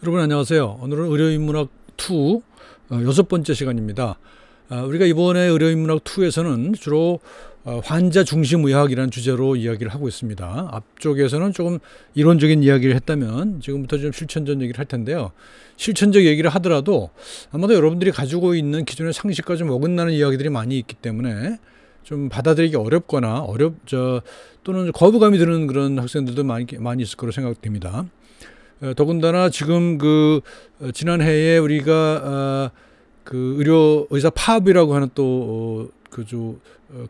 여러분 안녕하세요. 오늘은 의료인문학 2 여섯 번째 시간입니다. 우리가 이번에 의료인문학 2에서는 주로 환자 중심 의학이라는 주제로 이야기를 하고 있습니다. 앞쪽에서는 조금 이론적인 이야기를 했다면 지금부터 좀 실천적 얘기를 할 텐데요. 실천적 얘기를 하더라도 아마도 여러분들이 가지고 있는 기존의 상식과 좀 어긋나는 이야기들이 많이 있기 때문에 좀 받아들이기 어렵거나 또는 거부감이 드는 그런 학생들도 많이 있을 거로 생각됩니다. 더군다나 지금 지난해에 우리가 의사 파업이라고 하는 또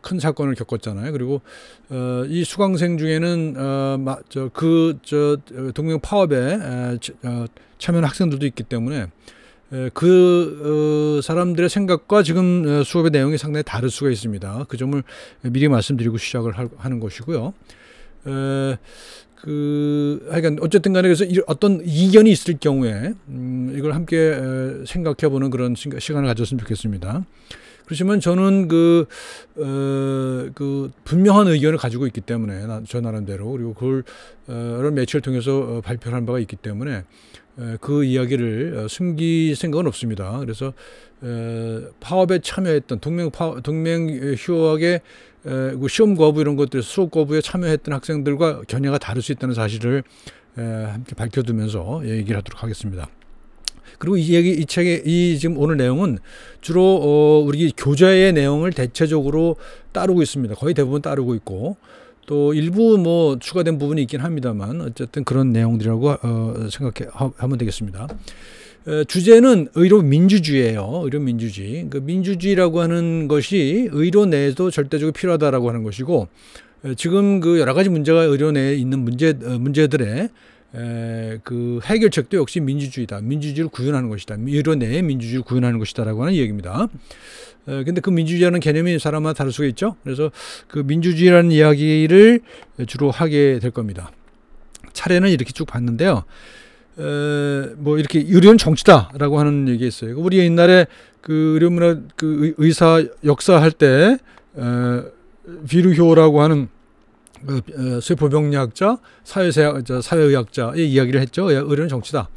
큰 사건을 겪었잖아요. 그리고 이 수강생 중에는 동명 파업에 참여한 학생들도 있기 때문에 그 사람들의 생각과 지금 수업의 내용이 상당히 다를 수가 있습니다. 그 점을 미리 말씀드리고 시작을 하는 것이고요. 하여간 어쨌든 간에 그래서 어떤 이견이 있을 경우에 이걸 함께 생각해보는 그런 시간을 가졌으면 좋겠습니다. 그렇지만 저는 분명한 의견을 가지고 있기 때문에 저 나름대로, 그리고 그걸 여러 매체를 통해서 발표한 바가 있기 때문에 그 이야기를 숨길 생각은 없습니다. 그래서 파업에 참여했던 동맹휴학의 시험 거부 이런 것들, 수업 거부에 참여했던 학생들과 견해가 다를 수 있다는 사실을 함께 밝혀두면서 얘기를 하도록 하겠습니다. 그리고 이 책의 지금 오늘 내용은 주로 우리 교재의 내용을 대체적으로 따르고 있습니다. 거의 대부분 따르고 있고, 또 일부 추가된 부분이 있긴 합니다만 어쨌든 그런 내용들이라고 하면 되겠습니다. 주제는 의료 민주주의예요. 의료 민주주의. 민주주의라고 하는 것이 의료 내에도 절대적으로 필요하다라고 하는 것이고, 지금 여러 가지 문제가 의료 내에 있는 문제들의 해결책도 역시 민주주의다. 민주주의를 구현하는 것이다. 의료 내에 민주주의를 구현하는 것이다라고 하는 얘기입니다. 근데 그 민주주의라는 개념이 사람마다 다를 수가 있죠. 그래서 그 민주주의라는 이야기를 주로 하게 될 겁니다. 차례는 이렇게 쭉 봤는데요. 이렇게 의료는 정치다라고 하는 얘기 있어요. 우리 옛날에 의료문화 의사 역사할 때 비르효라고 하는 세포병리학자, 사회의학자의 이야기를 했죠. 의료는 정치다.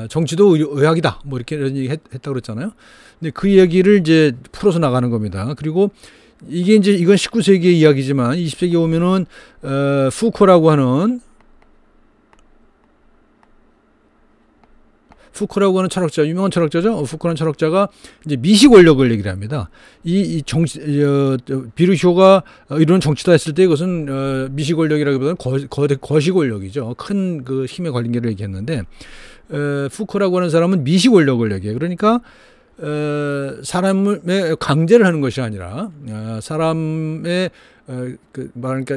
정치도 의학이다. 이런 얘기 했다고 그랬잖아요. 근데 그 얘기를 이제 풀어서 나가는 겁니다. 그리고 이건 19세기의 이야기지만 20세기 오면은 푸코라고 하는 철학자, 유명한 철학자죠. 푸코라는 철학자가 이제 미시 권력을 얘기를 합니다. 비르쇼가 이런 정치다 했을 때 이것은 미시 권력이라기보다는 거시 권력이죠. 큰 힘의 관계를 얘기했는데, 푸코라고 하는 사람은 미시 권력을 얘기해요. 그러니까 사람의 강제를 하는 것이 아니라 사람의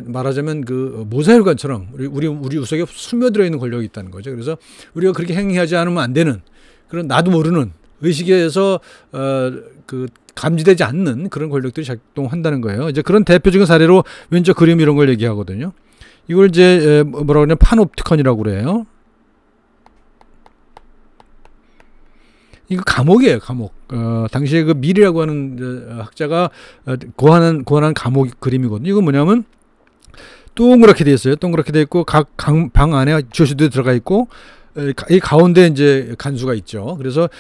말하자면 모세혈관처럼 우리 우석에 스며들어 있는 권력이 있다는 거죠. 그래서 우리가 그렇게 행위하지 않으면 안 되는, 그런 나도 모르는 의식에서 감지되지 않는 그런 권력들이 작동한다는 거예요. 이제 그런 대표적인 사례로 왼쪽 그림 이런 걸 얘기하거든요. 이걸 이제 뭐라고 그러냐, 파놉티콘이라고 그래요. 이거 감옥이에요, 감옥. 당시에 밀이라고 하는 학자가 고안한 감옥 그림이거든요. 이건 뭐냐면 동그랗게 돼 있어요. 동그랗게 돼 있고 각 방 안에 조수들이 들어가 있고, 이 가운데 이제 간수가 있죠.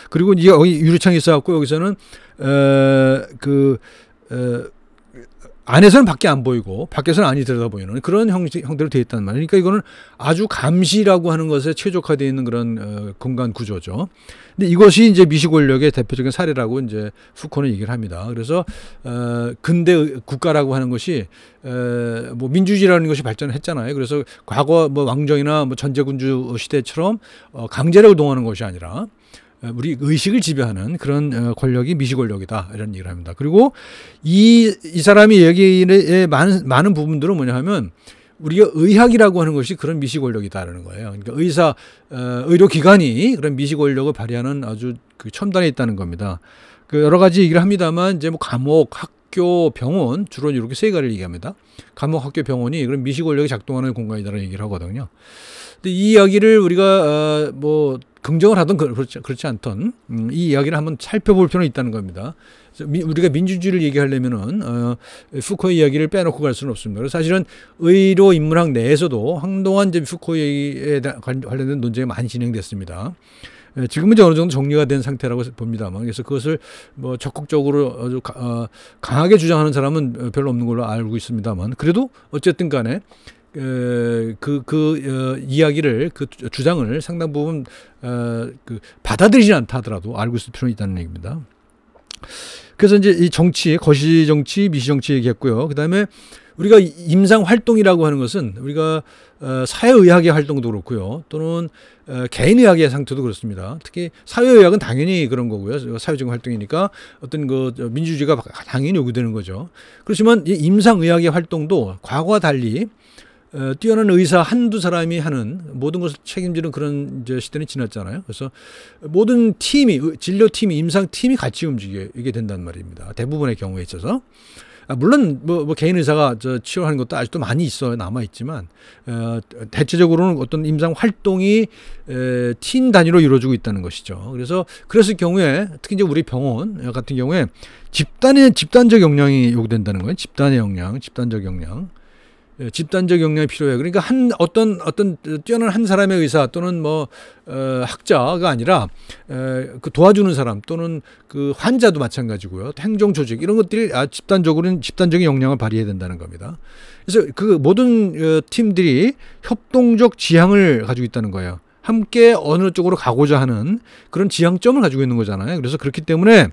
그리고 이게 여기 유리창이 있어갖고 여기서는 안에서는 밖에 안 보이고 밖에서는 안이 들여다 보이는 그런 형태로 되어 있단 말이에요. 그러니까 이거는 아주 감시라고 하는 것에 최적화되어 있는 그런 공간 구조죠. 근데 이것이 이제 미시 권력의 대표적인 사례라고 이제 푸코는 얘기를 합니다. 그래서 근대 국가라고 하는 것이 민주주의라는 것이 발전을 했잖아요. 그래서 과거 왕정이나 전제군주 시대처럼 강제력을 동원하는 것이 아니라 우리 의식을 지배하는 그런 권력이 미시 권력이다, 이런 얘기를 합니다. 그리고 이 사람이 얘기의 많은 부분들은 뭐냐 하면 우리가 의학이라고 하는 것이 그런 미시 권력이다라는 거예요. 그러니까 의료기관이 그런 미시 권력을 발휘하는 아주 첨단에 있다는 겁니다. 여러 가지 얘기를 합니다만 이제 감옥, 학교, 병원, 주로 이렇게 세 가지를 얘기합니다. 감옥, 학교, 병원이 그런 미시 권력이 작동하는 공간이다라는 얘기를 하거든요. 근데 이 이야기를 우리가 긍정을 하든 그렇지 않든 이 이야기를 한번 살펴볼 필요는 있다는 겁니다. 우리가 민주주의를 얘기하려면은 푸코의 이야기를 빼놓고 갈 수는 없습니다. 그래서 사실은 의료 인문학 내에서도 한동안 이제 푸코에 관련된 논쟁이 많이 진행됐습니다. 지금은 이제 어느 정도 정리가 된 상태라고 봅니다만, 그래서 그것을 뭐 적극적으로 아주 강하게 주장하는 사람은 별로 없는 걸로 알고 있습니다만, 그래도 어쨌든 간에 이야기를, 그 주장을 상당 부분 받아들이지 않다 하더라도 알고 있을 필요는 있다는 얘기입니다. 그래서 이제 이 정치, 거시 정치, 미시 정치 얘기했고요. 그 다음에 우리가 임상 활동이라고 하는 것은 우리가 사회의학의 활동도 그렇고요. 또는 개인의학의 상태도 그렇습니다. 특히 사회의학은 당연히 그런 거고요. 사회적인 활동이니까 어떤 민주주의가 당연히 요구되는 거죠. 그렇지만 이 임상의학의 활동도 과거와 달리 뛰어난 의사 한두 사람이 하는 모든 것을 책임지는 그런 이제 시대는 지났잖아요. 그래서 모든 팀이, 진료팀이, 임상팀이 같이 움직이게 된단 말입니다. 대부분의 경우에 있어서. 물론 뭐 개인 의사가 치료하는 것도 아직도 많이 있어요. 남아있지만 대체적으로는 어떤 임상 활동이 팀 단위로 이루어지고 있다는 것이죠. 그랬을 경우에 특히 이제 우리 병원 같은 경우에 집단적 역량이 요구된다는 거예요. 집단의 역량, 집단적 역량. 집단적 역량이 필요해요. 그러니까 어떤 뛰어난 한 사람의 의사 또는 학자가 아니라 그 도와주는 사람 또는 그 환자도 마찬가지고요. 행정 조직 이런 것들이 집단적으로는 집단적인 역량을 발휘해야 된다는 겁니다. 그래서 그 모든 팀들이 협동적 지향을 가지고 있다는 거예요. 함께 어느 쪽으로 가고자 하는 그런 지향점을 가지고 있는 거잖아요. 그래서 그렇기 때문에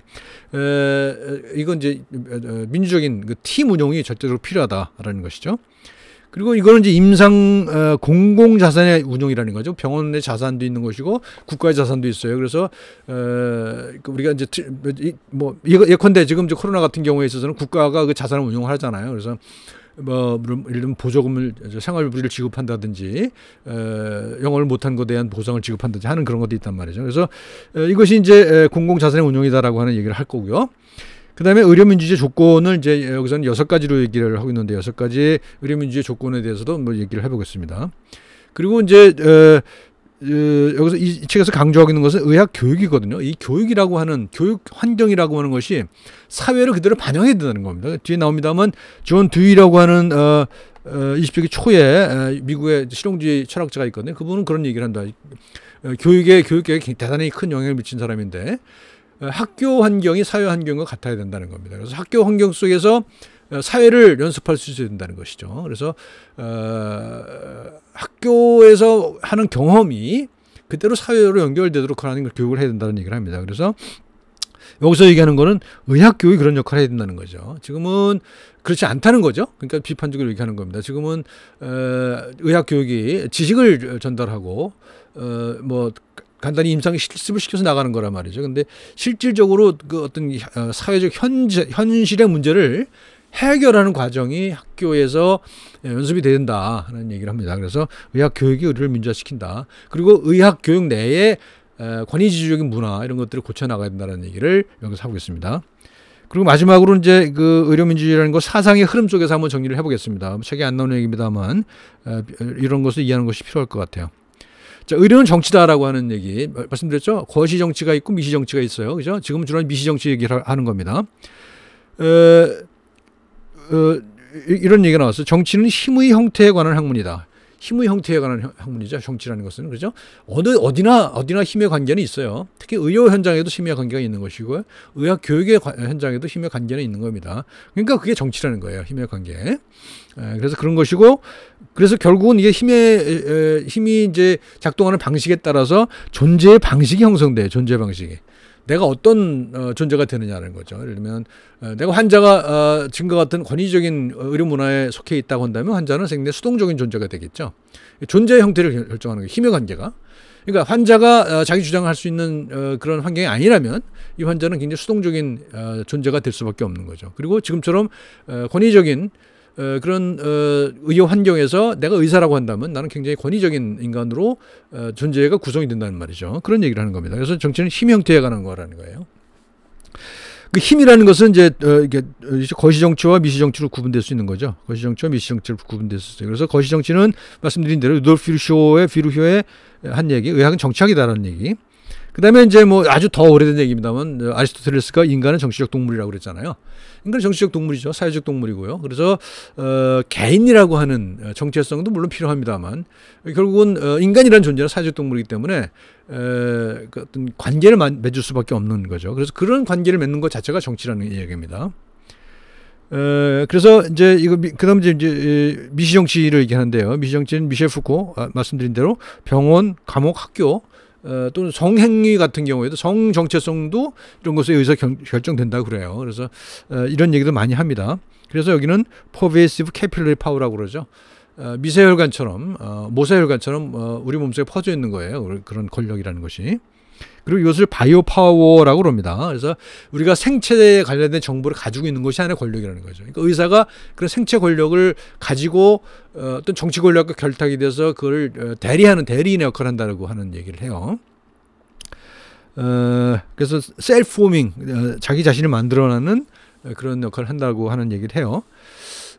이건 이제 민주적인 그 팀 운용이 절대적으로 필요하다라는 것이죠. 그리고 이거는 이제 공공 자산의 운용이라는 거죠. 병원의 자산도 있는 것이고 국가의 자산도 있어요. 그래서 우리가 이제 예컨대 지금 이제 코로나 같은 경우에 있어서는 국가가 그 자산을 운용을 하잖아요. 그래서 예를 들면 보조금을, 생활비를 지급한다든지 영어를 못한 것에 대한 보상을 지급한다든지 하는 그런 것도 있단 말이죠. 그래서 이것이 이제 공공 자산의 운용이다라고 하는 얘기를 할 거고요. 그 다음에 의료민주주의 조건을 이제 여기서는 6가지로 얘기를 하고 있는데 6가지 의료민주주의 조건에 대해서도 얘기를 해보겠습니다. 그리고 이제 여기서 이 책에서 강조하고 있는 것은 의학 교육이거든요. 이 교육이라고 하는, 교육 환경이라고 하는 것이 사회를 그대로 반영해야 된다는 겁니다. 뒤에 나옵니다만 존 듀이라고 하는 20세기 초에 미국의 실용주의 철학자가 있거든요. 그분은 그런 얘기를 한다. 교육에 대단히 큰 영향을 미친 사람인데 학교 환경이 사회 환경과 같아야 된다는 겁니다. 그래서 학교 환경 속에서 사회를 연습할 수 있어야 된다는 것이죠. 그래서 학교에서 하는 경험이 그대로 사회로 연결되도록 하는 교육을 해야 된다는 얘기를 합니다. 그래서 여기서 얘기하는 거는 의학 교육이 그런 역할을 해야 된다는 거죠. 지금은 그렇지 않다는 거죠. 그러니까 비판적으로 얘기하는 겁니다. 지금은 의학 교육이 지식을 전달하고 간단히 임상에 실습을 시켜서 나가는 거란 말이죠. 근데 실질적으로 그 어떤 사회적 현실의 문제를 해결하는 과정이 학교에서 연습이 돼야 된다 하는 얘기를 합니다. 그래서 의학 교육이 의료를 민주화시킨다. 그리고 의학 교육 내에 권위주의적인 문화 이런 것들을 고쳐 나가야 된다는 얘기를 여기서 하고 있습니다. 그리고 마지막으로 이제 그 의료민주주의라는 거 사상의 흐름 속에서 한번 정리를 해보겠습니다. 책에 안 나오는 얘기입니다만 이런 것을 이해하는 것이 필요할 것 같아요. 자, 의료는 정치다라고 하는 얘기 말씀드렸죠. 거시 정치가 있고 미시 정치가 있어요. 그죠? 지금은 주로 미시 정치 얘기를 하는 겁니다. 이런 얘기가 나왔어요. 정치는 힘의 형태에 관한 학문이다. 힘의 형태에 관한 학문이죠. 정치라는 것은. 그죠? 어디나 힘의 관계는 있어요. 특히 의료 현장에도 힘의 관계가 있는 것이고, 의학 교육의 현장에도 힘의 관계는 있는 겁니다. 그러니까 그게 정치라는 거예요. 힘의 관계. 그래서 그런 것이고, 그래서 결국은 이게 힘이 이제 작동하는 방식에 따라서 존재의 방식이 형성돼요. 존재 방식이. 내가 어떤 존재가 되느냐는 거죠. 예를 들면 내가 환자가 지금과 같은 권위적인 의료 문화에 속해 있다고 한다면 환자는 상당히 수동적인 존재가 되겠죠. 존재의 형태를 결정하는 거예요. 힘의 관계가. 그러니까 환자가 자기 주장을 할 수 있는 그런 환경이 아니라면 이 환자는 굉장히 수동적인 존재가 될 수밖에 없는 거죠. 그리고 지금처럼 권위적인 그런 의료 환경에서 내가 의사라고 한다면 나는 굉장히 권위적인 인간으로 존재가 구성이 된다는 말이죠. 그런 얘기를 하는 겁니다. 그래서 정치는 힘 형태에 관한 거라는 거예요. 그 힘이라는 것은 이제 이게 거시정치와 미시정치로 구분될 수 있는 거죠. 거시정치와 미시정치로 구분될 수 있어요. 그래서 거시정치는 말씀드린 대로 루돌프 비루쇼의 한 얘기, 의학은 정치학이다라는 얘기. 그다음에 이제 뭐 아주 더 오래된 얘기입니다만 아리스토텔레스가 인간은 정치적 동물이라고 그랬잖아요. 인간은 정치적 동물이죠. 사회적 동물이고요. 그래서 개인이라고 하는 정체성도 물론 필요합니다만 결국은 인간이라는 존재는 사회적 동물이기 때문에 그 어떤 관계를 맺을 수밖에 없는 거죠. 그래서 그런 관계를 맺는 것 자체가 정치라는 얘기입니다. 그래서 이제 이거 그다음 이제 미시정치를 얘기하는데요. 미시정치는 미셸 푸코 말씀드린 대로 병원, 감옥, 학교 또는 성행위 같은 경우에도 성 정체성도 이런 것에 의해서 결정된다고 그래요. 그래서 이런 얘기도 많이 합니다. 그래서 여기는 pervasive capillary power라고 그러죠. 미세혈관처럼 모세혈관처럼 우리 몸속에 퍼져 있는 거예요. 그런 권력이라는 것이. 그리고 이것을 바이오 파워라고 합니다. 그래서 우리가 생체에 관련된 정보를 가지고 있는 것이 하나의 권력이라는 거죠. 그러니까 의사가 그런 생체 권력을 가지고 어떤 정치 권력과 결탁이 돼서 그걸 대리하는 대리인의 역할을 한다고 하는 얘기를 해요. 그래서 셀프 포밍, 자기 자신을 만들어내는 그런 역할을 한다고 하는 얘기를 해요.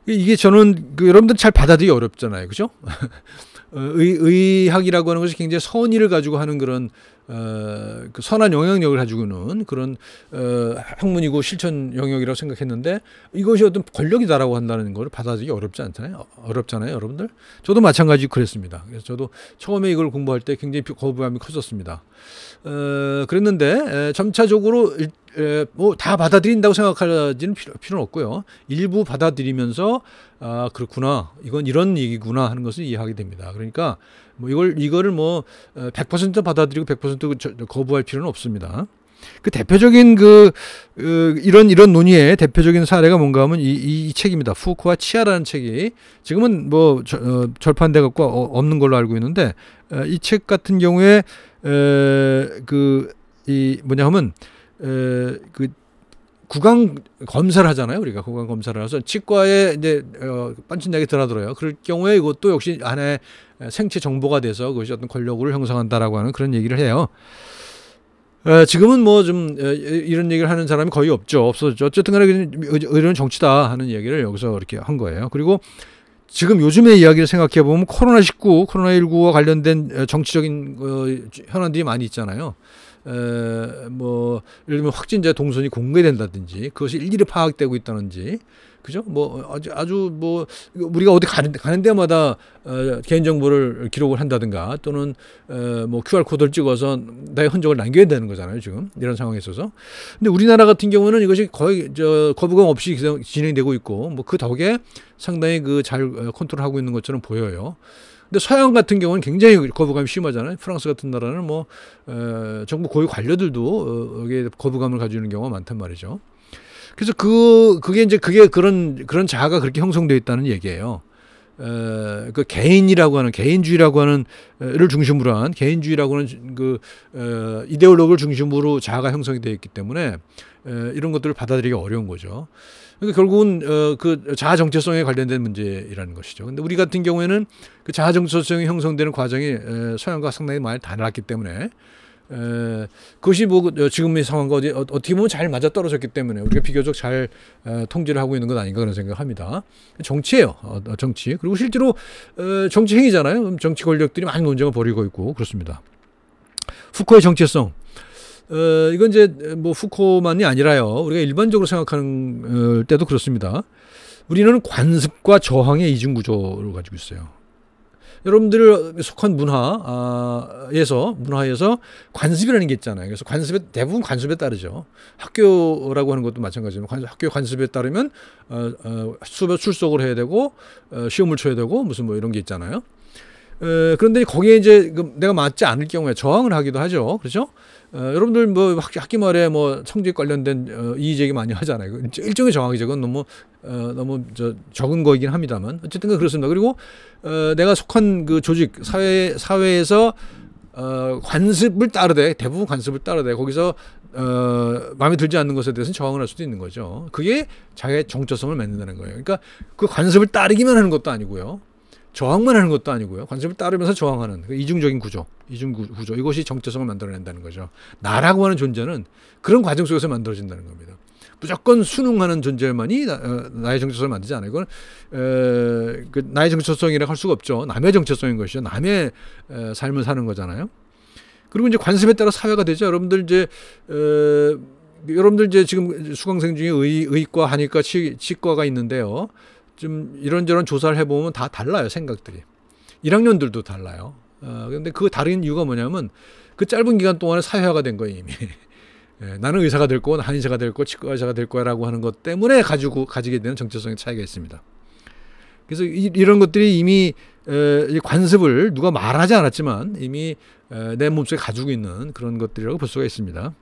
이게 저는 여러분들 잘 받아들이기 어렵잖아요. 그죠? 의학이라고 하는 것이 굉장히 선의를 가지고 하는 그런 그 선한 영향력을 가지고 있는 그런 학문이고 실천 영역이라고 생각했는데 이것이 어떤 권력이다라고 한다는 걸 받아들이기 어렵잖아요, 여러분들. 저도 마찬가지 그랬습니다. 그래서 저도 처음에 이걸 공부할 때 굉장히 거부감이 컸었습니다. 그랬는데 점차적으로 뭐 다 받아들인다고 생각하지는 필요는 없고요. 일부 받아들이면서 아 그렇구나, 이건 이런 얘기구나 하는 것을 이해하게 됩니다. 그러니까 뭐 이거를 뭐 100% 받아들이고 100% 거부할 필요는 없습니다. 그 대표적인 이런 논의의 대표적인 사례가 뭔가 하면 이 책입니다. 푸코와 치아라는 책이 지금은 뭐 절판돼 갖고 없는 걸로 알고 있는데 이 책 같은 경우에 뭐냐 하면 구강 검사를 하잖아요. 우리가 구강 검사를 해서 치과에 이제 빤친약이 들어들어요. 그럴 경우에 이것도 역시 안에 생체 정보가 돼서 그것이 어떤 권력을 형성한다라고 하는 그런 얘기를 해요. 지금은 뭐 좀 이런 얘기를 하는 사람이 거의 없어졌죠. 어쨌든 간에 의료는 정치다 하는 얘기를 여기서 이렇게 한 거예요. 그리고 지금 요즘의 이야기를 생각해 보면 코로나19와 관련된 정치적인 현안들이 많이 있잖아요. 뭐 예를 들면 확진자 동선이 공개된다든지 그것이 일일이 파악되고 있다든지, 그죠? 뭐 아주 뭐 우리가 어디 가는 데마다 개인 정보를 기록을 한다든가 또는 뭐 QR 코드를 찍어서 나의 흔적을 남겨야 되는 거잖아요. 지금 이런 상황에 있어서. 근데 우리나라 같은 경우는 이것이 거의 거부감 없이 진행되고 있고 뭐 그 덕에 상당히 잘 컨트롤하고 있는 것처럼 보여요. 근데 서양 같은 경우는 굉장히 거부감이 심하잖아요. 프랑스 같은 나라는 뭐 정부 고위 관료들도 여기에 거부감을 가지고 있는 경우가 많단 말이죠. 그래서 그게 그런 자아가 그렇게 형성되어 있다는 얘기예요. 그 개인주의라고 하는 를 중심으로 한 개인주의라고 하는 이데올로기를 중심으로 자아가 형성이 되어 있기 때문에 이런 것들을 받아들이기 어려운 거죠. 그러니까 결국은 그 자아 정체성에 관련된 문제라는 것이죠. 근데 우리 같은 경우에는 그 자아 정체성이 형성되는 과정이 서양과 상당히 많이 달랐기 때문에 그것이 뭐 지금의 상황과 어떻게 보면 잘 맞아 떨어졌기 때문에 우리가 비교적 잘 통제를 하고 있는 것 아닌가 그런 생각을 합니다. 정치예요. 정치. 그리고 실제로 정치 행위잖아요. 정치 권력들이 많은 논쟁을 벌이고 있고 그렇습니다. 푸코의 정체성. 이건 이제 뭐 푸코만이 아니라요. 우리가 일반적으로 생각하는 때도 그렇습니다. 우리는 관습과 저항의 이중 구조를 가지고 있어요. 여러분들 속한 문화에서 관습이라는 게 있잖아요. 그래서 대부분 관습에 따르죠. 학교라고 하는 것도 마찬가지입니다. 학교 관습에 따르면 수업 출석을 해야 되고 시험을 쳐야 되고 무슨 뭐 이런 게 있잖아요. 그런데 거기에 이제 내가 맞지 않을 경우에 저항을 하기도 하죠. 그렇죠? 여러분들 뭐 학기 말에 뭐 성적 관련된 이의제기 많이 하잖아요. 일종의 저항이죠. 그건 너무 적은 거이긴 합니다만 어쨌든 그렇습니다. 그리고 내가 속한 그 조직 사회에서 관습을 따르되 대부분 관습을 따르되 거기서 마음에 들지 않는 것에 대해서는 저항을 할 수도 있는 거죠. 그게 자기의 정체성을 맺는다는 거예요. 그러니까 그 관습을 따르기만 하는 것도 아니고요. 저항만 하는 것도 아니고요. 관습을 따르면서 저항하는 이중적인 구조, 이것이 정체성을 만들어낸다는 거죠. 나라고 하는 존재는 그런 과정 속에서 만들어진다는 겁니다. 무조건 순응하는 존재만이 나의 정체성을 만들지 않아요. 이건 나의 정체성이라고 할 수가 없죠. 남의 정체성인 것이죠. 남의 삶을 사는 거잖아요. 그리고 이제 관습에 따라 사회가 되죠. 여러분들 이제 지금 수강생 중에 의과, 한의과, 치과가 있는데요. 좀 이런저런 조사를 해보면 다 달라요, 생각들이. 1학년들도 달라요. 근데 그 다른 이유가 뭐냐면 그 짧은 기간 동안에 사회화가 된 거예요, 이미. 나는 의사가 될 거고, 한의사가 될 거고, 치과 의사가 될 거라고 하는 것 때문에 가지게 되는 정체성의 차이가 있습니다. 그래서 이런 것들이 이미 이 관습을 누가 말하지 않았지만 이미 내 몸속에 가지고 있는 그런 것들이라고 볼 수가 있습니다.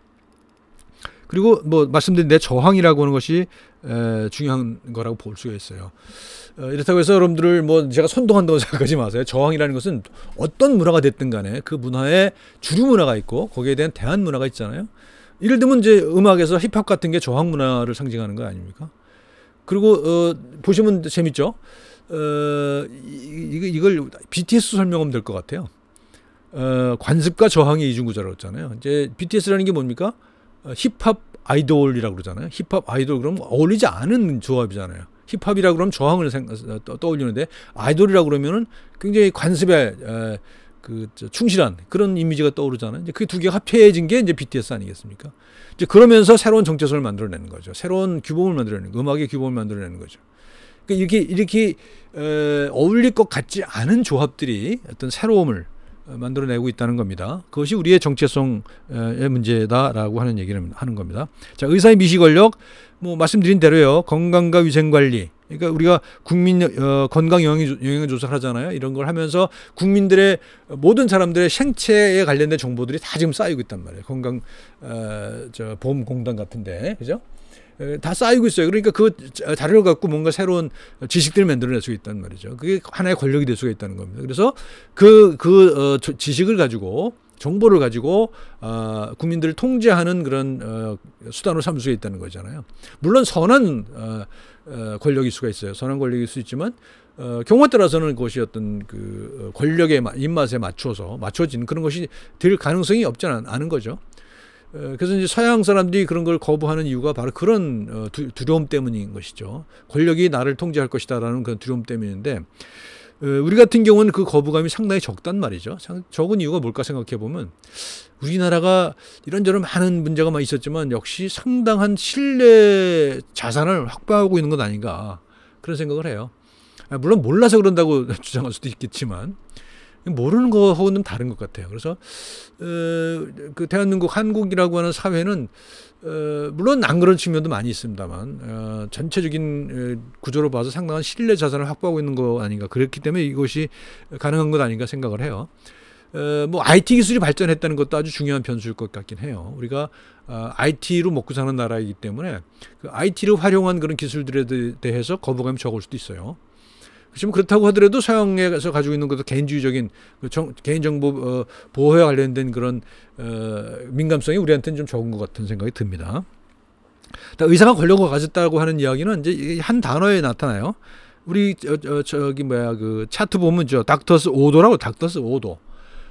그리고 뭐 말씀드린 내 저항이라고 하는 것이 중요한 거라고 볼 수가 있어요. 이렇다고 해서 여러분들을 뭐 제가 선동한다고 생각하지 마세요. 저항이라는 것은 어떤 문화가 됐든 간에 그 문화에 주류 문화가 있고 거기에 대한 대안 문화가 있잖아요. 예를 들면 이제 음악에서 힙합 같은 게 저항 문화를 상징하는 거 아닙니까? 그리고 보시면 재밌죠. 이걸 BTS 설명하면 될 것 같아요. 관습과 저항의 이중구조라고 했잖아요. 이제 BTS라는 게 뭡니까? 힙합 아이돌이라고 그러잖아요. 힙합 아이돌 그러면 어울리지 않은 조합이잖아요. 힙합이라고 그러면 저항을 떠올리는데 아이돌이라고 그러면은 굉장히 관습에 충실한 그런 이미지가 떠오르잖아요. 이제 그 두 개가 합해진 게 이제 BTS 아니겠습니까? 이제 그러면서 새로운 정체성을 만들어내는 거죠. 새로운 규범을 만들어내는 거, 음악의 규범을 만들어내는 거죠. 그러니까 이렇게 어울릴 것 같지 않은 조합들이 어떤 새로움을 만들어내고 있다는 겁니다. 그것이 우리의 정체성의 문제다라고 하는 얘기를 하는 겁니다. 자, 의사의 미시 권력, 뭐 말씀드린 대로요. 건강과 위생 관리. 그러니까 우리가 국민 건강 영양 조사를 하잖아요. 이런 걸 하면서 국민들의 모든 사람들의 생체에 관련된 정보들이 다 지금 쌓이고 있단 말이에요. 건강 보험공단 같은데, 그죠? 다 쌓이고 있어요. 그러니까 그 자료를 갖고 뭔가 새로운 지식들을 만들어낼 수 있다는 말이죠. 그게 하나의 권력이 될 수가 있다는 겁니다. 그래서 지식을 가지고 정보를 가지고 국민들을 통제하는 그런 수단으로 삼을 수 있다는 거잖아요. 물론 선한 권력일 수가 있어요. 선한 권력일 수 있지만 경우에 따라서는 그것이 어떤 그 권력의 입맛에 맞춰진 그런 것이 될 가능성이 없지 않은 거죠. 그래서 이제 서양 사람들이 그런 걸 거부하는 이유가 바로 그런 두려움 때문인 것이죠. 권력이 나를 통제할 것이다라는 그런 두려움 때문인데 우리 같은 경우는 그 거부감이 상당히 적단 말이죠. 적은 이유가 뭘까 생각해 보면 우리나라가 이런저런 많은 문제가 있었지만 역시 상당한 신뢰 자산을 확보하고 있는 것 아닌가 그런 생각을 해요. 물론 몰라서 그런다고 주장할 수도 있겠지만 모르는 거하고는 다른 것 같아요. 그래서 그 대한민국 한국이라고 하는 사회는 물론 안 그런 측면도 많이 있습니다만 전체적인 구조로 봐서 상당한 신뢰 자산을 확보하고 있는 거 아닌가. 그렇기 때문에 이것이 가능한 것 아닌가 생각을 해요. 뭐 IT 기술이 발전했다는 것도 아주 중요한 변수일 것 같긴 해요. 우리가 IT로 먹고 사는 나라이기 때문에 그 IT를 활용한 그런 기술들에 대해서 거부감이 적을 수도 있어요. 지금 그렇다고 하더라도 서양에서 가지고 있는 것도 개인주의적인 개인정보 보호에 관련된 그런 민감성이 우리한테는 좀 적은 것 같은 생각이 듭니다. 의사가 권력을 가졌다고 하는 이야기는 이제 한 단어에 나타나요. 우리 그 차트 보면 닥터스 오도라고 닥터스 오도.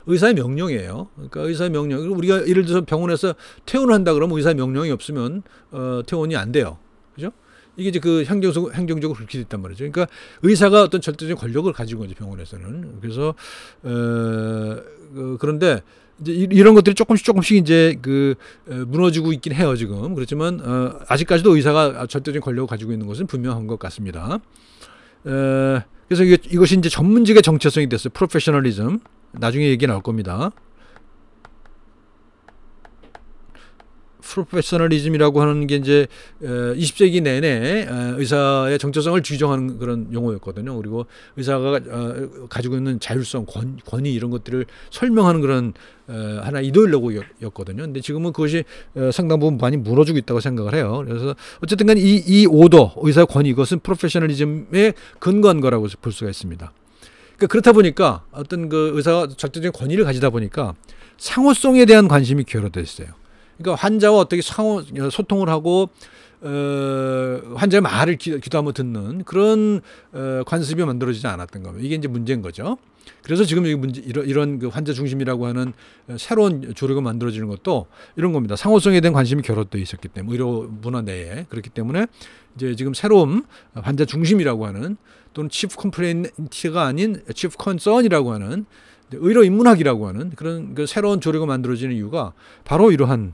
의사의 명령이에요. 그러니까 의사의 명령. 우리가 예를 들어서 병원에서 퇴원을 한다 그러면 의사의 명령이 없으면 퇴원이 안 돼요. 그죠? 이게 이제 그 행정적으로 그렇게 됐단 말이죠. 그러니까 의사가 어떤 절대적인 권력을 가지고 이제 병원에서는 그래서 그런데 이제 이런 것들이 조금씩 이제 무너지고 있긴 해요 지금. 그렇지만 아직까지도 의사가 절대적인 권력을 가지고 있는 것은 분명한 것 같습니다. 그래서 이것이 이제 전문직의 정체성이 됐어요. 프로페셔널리즘. 나중에 얘기 나올 겁니다. 프로페셔널리즘이라고 하는 게 이제 20세기 내내 의사의 정체성을 규정하는 그런 용어였거든요. 그리고 의사가 가지고 있는 자율성, 권위 이런 것들을 설명하는 그런 하나의 이데올로기였거든요. 근데 지금은 그것이 상당 부분 많이 무너지고 있다고 생각을 해요. 그래서 어쨌든 간에 이 오더, 의사의 권위, 이것은 프로페셔널리즘에 근거한 거라고 볼 수가 있습니다. 그러니까 그렇다 보니까 어떤 그 의사가 절대적인 권위를 가지다 보니까 상호성에 대한 관심이 기울어져 있어요. 그러니까 환자와 어떻게 소통을 하고 환자의 말을 귀담아 듣는 그런 관습이 만들어지지 않았던 겁니다. 이게 이제 문제인 거죠. 그래서 지금 이 문제 이런 그 환자 중심이라고 하는 새로운 조류가 만들어지는 것도 이런 겁니다. 상호성에 대한 관심이 결여되어 있었기 때문에 의료 문화 내에 그렇기 때문에 이제 지금 새로운 환자 중심이라고 하는 또는 치프 컴플레인트가 아닌 치프 컨선이라고 하는 의료 인문학이라고 하는 그런 그 새로운 조류가 만들어지는 이유가 바로 이러한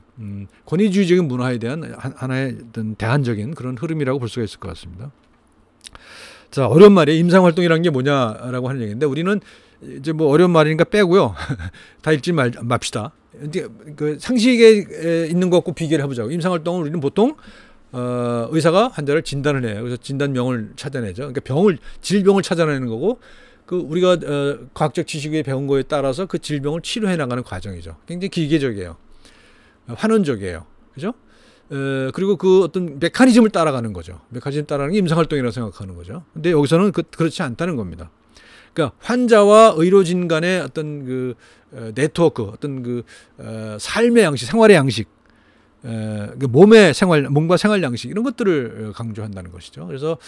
권위주의적인 문화에 대한 하나의 어떤 대안적인 그런 흐름이라고 볼 수가 있을 것 같습니다. 자, 어려운 말이에요. 임상활동이라는 게 뭐냐라고 하는 얘기인데 우리는 이제 뭐 어려운 말이니까 빼고요. 다 읽지 맙시다. 이제 그 상식에 있는 것과 비교를 해보자고. 임상활동은 우리는 보통 의사가 환자를 진단을 해요. 그래서 진단명을 찾아내죠. 그러니까 질병을 찾아내는 거고 그 우리가 과학적 지식에 배운 거에 따라서 그 질병을 치료해 나가는 과정이죠. 굉장히 기계적이에요. 환원적이에요. 그죠? 그리고 그 어떤 메커니즘을 따라가는 거죠. 메커니즘 따라가는 게 임상활동이라고 생각하는 거죠. 근데 여기서는 그렇지 않다는 겁니다. 그러니까 환자와 의료진 간의 어떤 그 네트워크, 어떤 그 삶의 양식, 생활의 양식, 몸과 생활 양식 이런 것들을 강조한다는 것이죠. 그래서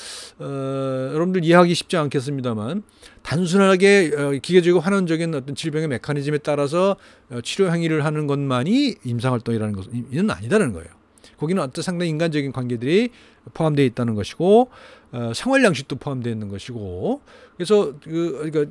여러분들 이해하기 쉽지 않겠습니다만 단순하게 기계적이고 환원적인 어떤 질병의 메커니즘에 따라서 치료 행위를 하는 것만이 임상활동이라는 것은 아니다는 거예요. 거기는 어떤 상당히 인간적인 관계들이 포함되어 있다는 것이고 생활 양식도 포함되어 있는 것이고 그래서 그러니까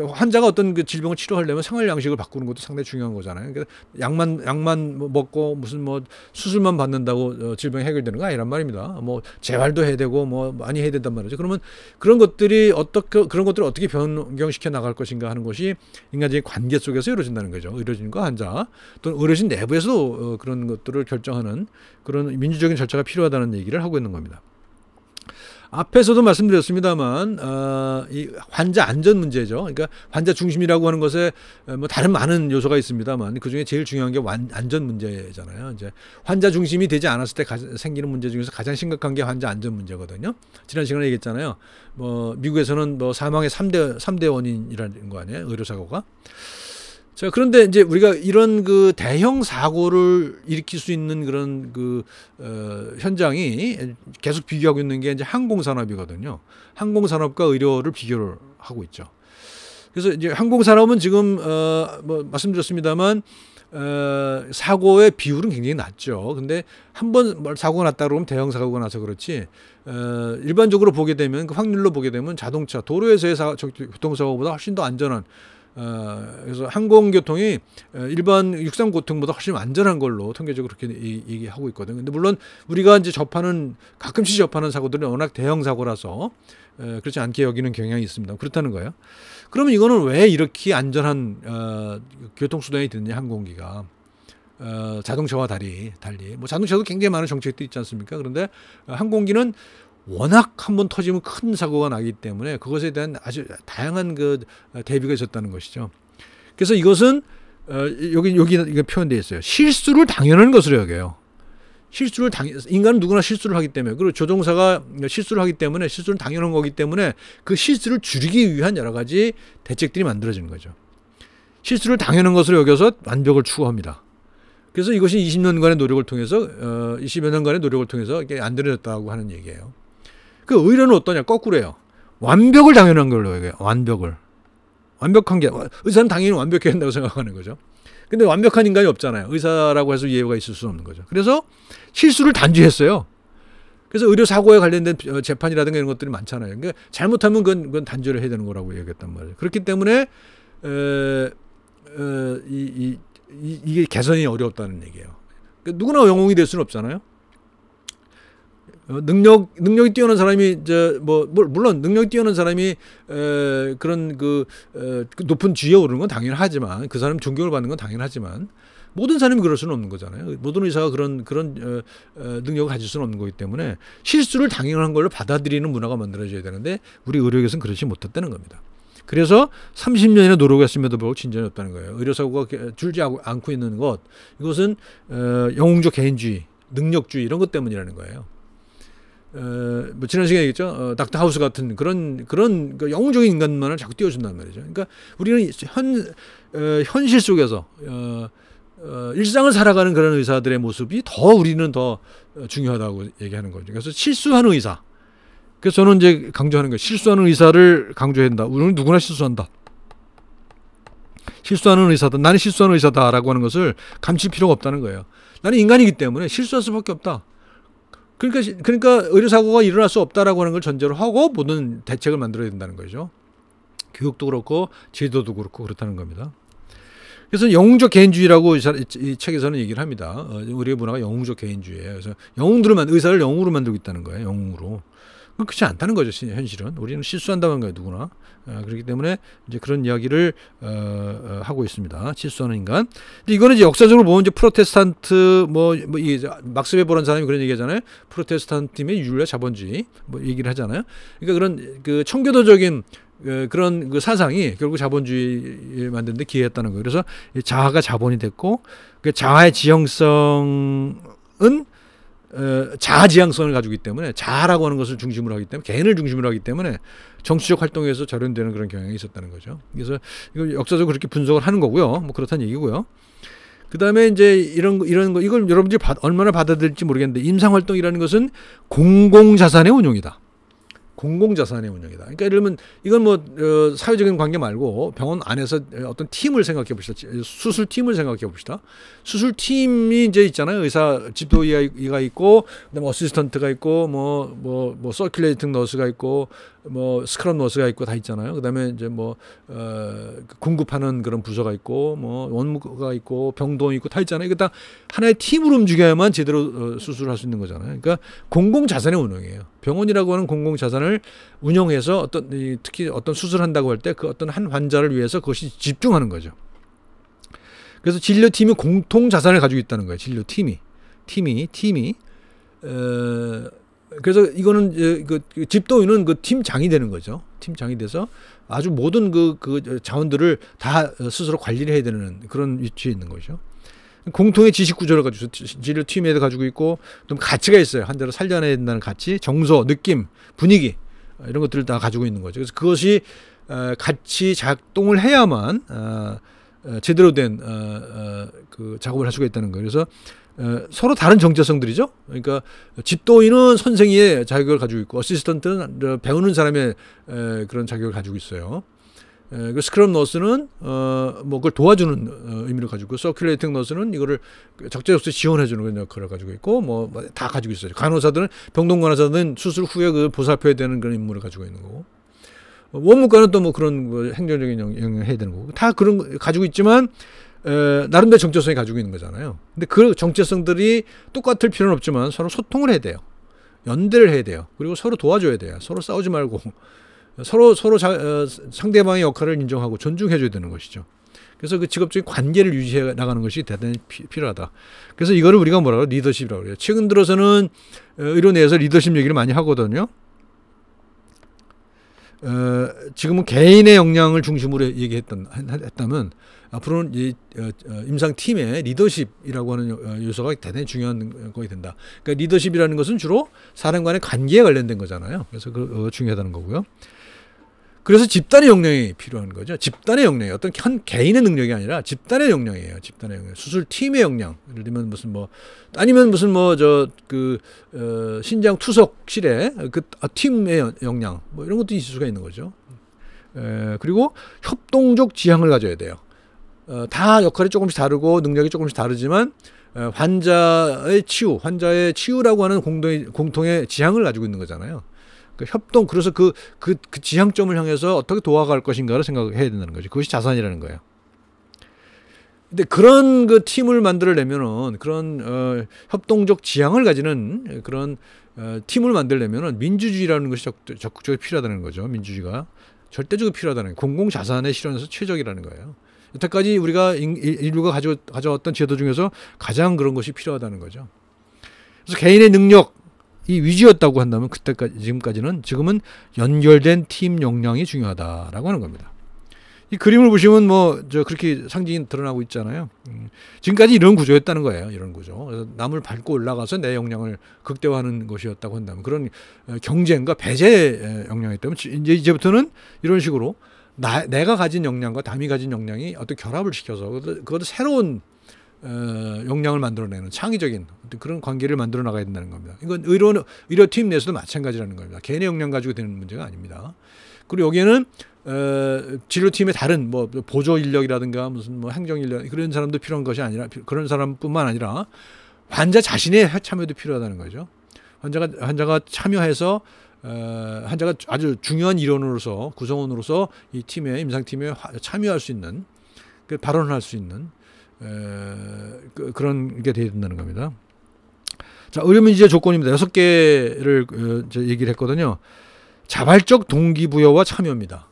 환자가 어떤 그 질병을 치료하려면 생활 양식을 바꾸는 것도 상당히 중요한 거잖아요. 그러니까 약만 먹고 무슨 뭐 수술만 받는다고 질병이 해결되는 거 아니란 말입니다. 뭐 재활도 해야 되고 뭐 많이 해야 된단 말이죠. 그러면 그런 것들을 어떻게 변경시켜 나갈 것인가 하는 것이 인간적인 관계 속에서 이루어진다는 거죠. 의료진과 환자 또는 의료진 내부에서도 그런 것들을 결정하는 그런 민주적인 절차가 필요하다는 얘기를 하고 있는 겁니다. 앞에서도 말씀드렸습니다만 이 환자 안전 문제죠. 그러니까 환자 중심이라고 하는 것에 뭐 다른 많은 요소가 있습니다만 그 중에 제일 중요한 게 안전 문제잖아요. 이제 환자 중심이 되지 않았을 때 생기는 문제 중에서 가장 심각한 게 환자 안전 문제거든요. 지난 시간에 얘기했잖아요. 뭐 미국에서는 뭐 사망의 3대 원인이라는 거 아니에요? 의료사고가. 자, 그런데 이제 우리가 이런 그 대형 사고를 일으킬 수 있는 그런 현장이 계속 비교하고 있는 게 이제 항공산업이거든요. 항공산업과 의료를 비교를 하고 있죠. 그래서 이제 항공산업은 지금 뭐 말씀드렸습니다만 사고의 비율은 굉장히 낮죠. 근데 한번 사고가 났다 그러면 대형 사고가 나서 그렇지 일반적으로 보게 되면 그 확률로 보게 되면 자동차 도로에서의 교통사고보다 훨씬 더 안전한 그래서 항공교통이 일반 육상교통보다 훨씬 안전한 걸로 통계적으로 그렇게 얘기하고 있거든요. 근데 물론 우리가 이제 가끔씩 접하는 사고들은 워낙 대형 사고라서 그렇지 않게 여기는 경향이 있습니다. 그렇다는 거예요. 그러면 이거는 왜 이렇게 안전한 교통수단이 됐냐, 항공기가. 자동차와 달리 뭐 자동차도 굉장히 많은 정책들이 있지 않습니까? 그런데 항공기는 워낙 한번 터지면 큰 사고가 나기 때문에 그것에 대한 아주 다양한 그 대비가 있었다는 것이죠. 그래서 이것은 여기 이게 표현되어 있어요. 실수를 당연한 것으로 여겨요. 인간은 누구나 실수를 하기 때문에 그리고 조종사가 실수를 하기 때문에 실수는 당연한 거기 때문에 그 실수를 줄이기 위한 여러 가지 대책들이 만들어지는 거죠. 실수를 당연한 것으로 여겨서 완벽을 추구합니다. 그래서 이것이 20여 년간의 노력을 통해서 이게 안드러졌다고 하는 얘기예요. 그 의료는 어떠냐? 거꾸로예요. 완벽을 당연한 걸로 여겨요. 완벽한 게 의사는 당연히 완벽해야 한다고 생각하는 거죠. 근데 완벽한 인간이 없잖아요. 의사라고 해서 예외가 있을 수는 없는 거죠. 그래서 실수를 단죄했어요. 그래서 의료 사고에 관련된 재판이라든가 이런 것들이 많잖아요. 그러니까 잘못하면 그건 단죄를 해야 되는 거라고 얘기했단 말이에요. 그렇기 때문에 이게 개선이 어렵다는 얘기예요. 그러니까 누구나 영웅이 될 수는 없잖아요. 능력이 뛰어난 사람이 물론 능력이 뛰어난 사람이 그런 높은 지위에 오르는 건 당연하지만 그 사람 존경을 받는 건 당연하지만 모든 사람이 그럴 수는 없는 거잖아요. 모든 의사가 그런 능력을 가질 수는 없는 거기 때문에 실수를 당연한 걸로 받아들이는 문화가 만들어져야 되는데 우리 의료계에서는 그렇지 못했다는 겁니다. 그래서 30년이나 노력했음에도 불구하고 진전이 없다는 거예요. 의료사고가 줄지 않고 있는 것 이것은 영웅적 개인주의, 능력주의 이런 것 때문이라는 거예요. 뭐 지난 시간에 얘기했죠. 닥터 하우스 같은 그런 영웅적인 인간만을 자꾸 띄워준단 말이죠. 그러니까 우리는 현실 속에서 일상을 살아가는 그런 의사들의 모습이 우리는 더 중요하다고 얘기하는 거죠. 그래서 실수하는 의사, 그래서 저는 이제 강조하는 거예요. 실수하는 의사를 강조해야 된다. 우리는 누구나 실수한다. 실수하는 의사다. 나는 실수하는 의사다라고 하는 것을 감출 필요가 없다는 거예요. 나는 인간이기 때문에 실수할 수밖에 없다. 그러니까 의료사고가 일어날 수 없다라고 하는 걸 전제로 하고 모든 대책을 만들어야 된다는 거죠. 교육도 그렇고 제도도 그렇고 그렇다는 겁니다. 그래서 영웅적 개인주의라고 이 책에서는 얘기를 합니다. 우리의 문화가 영웅적 개인주의예요. 그래서 의사를 영웅으로 만들고 있다는 거예요. 영웅으로. 그렇지 않다는 거죠. 현실은. 우리는 실수한다는 거예요. 누구나. 그렇기 때문에 이제 그런 이야기를 하고 있습니다. 실수하는 인간. 근데 이거는 이제 역사적으로 보면 이제 프로테스탄트 이게 막스 웨버라는 사람이 그런 얘기하잖아요. 프로테스탄트의 윤리와 자본주의 얘기를 하잖아요. 그러니까 그런 그 청교도적인 그런 그 사상이 결국 자본주의를 만드는데 기여했다는 거예요. 그래서 자아가 자본이 됐고 그 자아의 지형성은 자아 지향성을 가지고 있기 때문에 자아라고 하는 것을 중심으로 하기 때문에 개인을 중심으로 하기 때문에 정치적 활동에서 절연되는 그런 경향이 있었다는 거죠. 그래서 이걸 역사적으로 그렇게 분석을 하는 거고요. 뭐 그렇다는 얘기고요. 그 다음에 이제 이런 거 이걸 여러분들이 얼마나 받아들일지 모르겠는데 임상활동이라는 것은 공공자산의 운용이다. 공공자산의 운영이다. 그러니까 예를 들면 이건 뭐 사회적인 관계 말고 병원 안에서 어떤 팀을 생각해 봅시다. 수술팀을 생각해 봅시다. 수술팀이 이제 있잖아요. 의사 집도의가 있고 그다음에 어시스턴트가 있고 뭐 서큘레이팅 너스가 있고 뭐 스크럼 너스가 있고 다 있잖아요. 그다음에 이제 공급하는 그런 부서가 있고 뭐 원무가 있고 병동이 있고 다 있잖아요. 이거 다 하나의 팀으로 움직여야만 제대로 수술을 할 수 있는 거잖아요. 그러니까 공공자산의 운영이에요. 병원이라고 하는 공공자산을 운영해서 특히 어떤 수술한다고 할 때 그 어떤 한 환자를 위해서 그것이 집중하는 거죠. 그래서 진료팀이 공통자산을 가지고 있다는 거예요. 진료팀이. 그래서 이거는 그 집도인은 그 팀장이 되는 거죠. 팀장이 돼서 아주 모든 그 자원들을 다 스스로 관리를 해야 되는 그런 위치에 있는 거죠. 공통의 지식 구조를 가지고 진료팀에도 가지고 있고 좀 가치가 있어요. 환자를 살려내야 된다는 가치, 정서, 느낌, 분위기 이런 것들을 다 가지고 있는 거죠. 그래서 그것이 같이 작동을 해야만 제대로 된 그 작업을 할 수가 있다는 거예요. 그래서 서로 다른 정체성들이죠. 그러니까 집도인은 선생의 자격을 가지고 있고 어시스턴트는 배우는 사람의 그런 자격을 가지고 있어요. 그 스크럼 너스는 그걸 도와주는 의미를 가지고 있고 서큘레이팅 너스는 이거를 적재적소에 지원해주는 그런 역할을 가지고 있고 뭐 다 가지고 있어요. 간호사들은 병동 간호사들은 수술 후에 그 보살펴야 되는 그런 임무를 가지고 있는 거고 원무과는 또 뭐 그런 행정적인 영향을 해야 되는 거고 다 그런 거 가지고 있지만 나름대로 정체성이 가지고 있는 거잖아요. 근데 그 정체성들이 똑같을 필요는 없지만 서로 소통을 해야 돼요. 연대를 해야 돼요. 그리고 서로 도와줘야 돼요. 서로 싸우지 말고 서로 상대방의 역할을 인정하고 존중해줘야 되는 것이죠. 그래서 그 직업적인 관계를 유지해 나가는 것이 대단히 필요하다. 그래서 이거를 우리가 뭐라고 리더십이라고 그래요. 최근 들어서는 의료 내에서 리더십 얘기를 많이 하거든요. 지금은 개인의 역량을 중심으로 했다면 앞으로는 이 임상팀의 리더십이라고 하는 요소가 대단히 중요한 것이 된다. 그러니까 리더십이라는 것은 주로 사람 간의 관계에 관련된 거잖아요. 그래서 중요하다는 거고요. 그래서 집단의 역량이 필요한 거죠. 집단의 역량이 어떤 한 개인의 능력이 아니라 집단의 역량이에요. 집단의 역량. 수술팀의 역량. 예를 들면 아니면 신장 투석실에 팀의 역량. 뭐 이런 것도 있을 수가 있는 거죠. 그리고 협동적 지향을 가져야 돼요. 다 역할이 조금씩 다르고 능력이 조금씩 다르지만 환자의 치유라고 하는 공통의 지향을 가지고 있는 거잖아요. 그래서 그 지향점을 향해서 어떻게 도와갈 것인가를 생각해야 된다는 거죠. 그것이 자산이라는 거예요. 근데 그런 그 팀을 만들려면은 그런 협동적 지향을 가지는 그런 팀을 만들려면은 민주주의라는 것이 적극적으로 필요하다는 거죠. 민주주의가 절대적으로 필요하다는 거예요. 공공자산의 실현에서 최적이라는 거예요. 여태까지 우리가 인류가 가져왔던 제도 중에서 가장 그런 것이 필요하다는 거죠. 그래서 개인의 능력이 위주였다고 한다면 지금은 연결된 팀 역량이 중요하다라고 하는 겁니다. 이 그림을 보시면 그렇게 상징이 드러나고 있잖아요. 지금까지 이런 구조였다는 거예요. 이런 구조. 그래서 남을 밟고 올라가서 내 역량을 극대화하는 것이었다고 한다면 그런 경쟁과 배제의 역량이 있다면 이제부터는 이런 식으로 내가 가진 역량과 남이 가진 역량이 어떤 결합을 시켜서 그것도 새로운 역량을 만들어내는 창의적인 그런 관계를 만들어 나가야 된다는 겁니다. 이건 의료팀 내에서도 마찬가지라는 겁니다. 개인의 역량 가지고 되는 문제가 아닙니다. 그리고 여기에는 진료팀의 다른 뭐 보조 인력이라든가 무슨 뭐 행정 인력 그런 사람도 필요한 것이 아니라 그런 사람뿐만 아니라 환자 자신의 참여도 필요하다는 거죠. 환자가 참여해서 환자가 아주 중요한 일원으로서 구성원으로서 이 팀에 임상팀에 참여할 수 있는 발언을 할 수 있는 그런 게 되어야 된다는 겁니다. 자, 의료민주주의 조건입니다. 6개를 얘기를 했거든요. 자발적 동기부여와 참여입니다.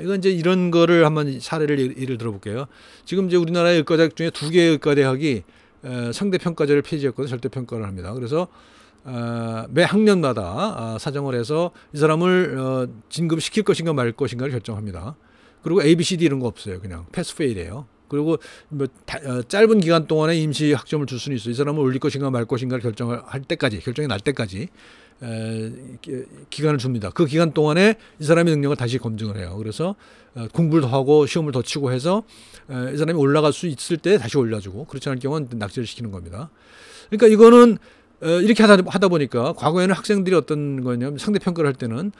이건 이제 이런 거를 한번 사례를 예를 들어볼게요. 지금 이제 우리나라의 의과대학 중에 2개의 의과대학이 상대평가제를 폐지했거든요. 절대평가를 합니다. 그래서 매 학년마다 사정을 해서 이 사람을 진급시킬 것인가 말 것인가를 결정합니다. 그리고 A, B, C, D 이런 거 없어요. 그냥 패스페이드예요. 그리고 뭐 짧은 기간 동안에 임시 학점을 줄 수는 있어요. 이 사람을 올릴 것인가 말 것인가를 결정할 때까지, 결정이 날 때까지 기간을 줍니다. 그 기간 동안에 이 사람의 능력을 다시 검증을 해요. 그래서 공부를 더 하고 시험을 더 치고 해서 이 사람이 올라갈 수 있을 때 다시 올려주고 그렇지 않을 경우는 낙제를 시키는 겁니다. 그러니까 이거는 이렇게 하다 보니까 과거에는 학생들이 어떤 거냐면 상대평가를 할 때는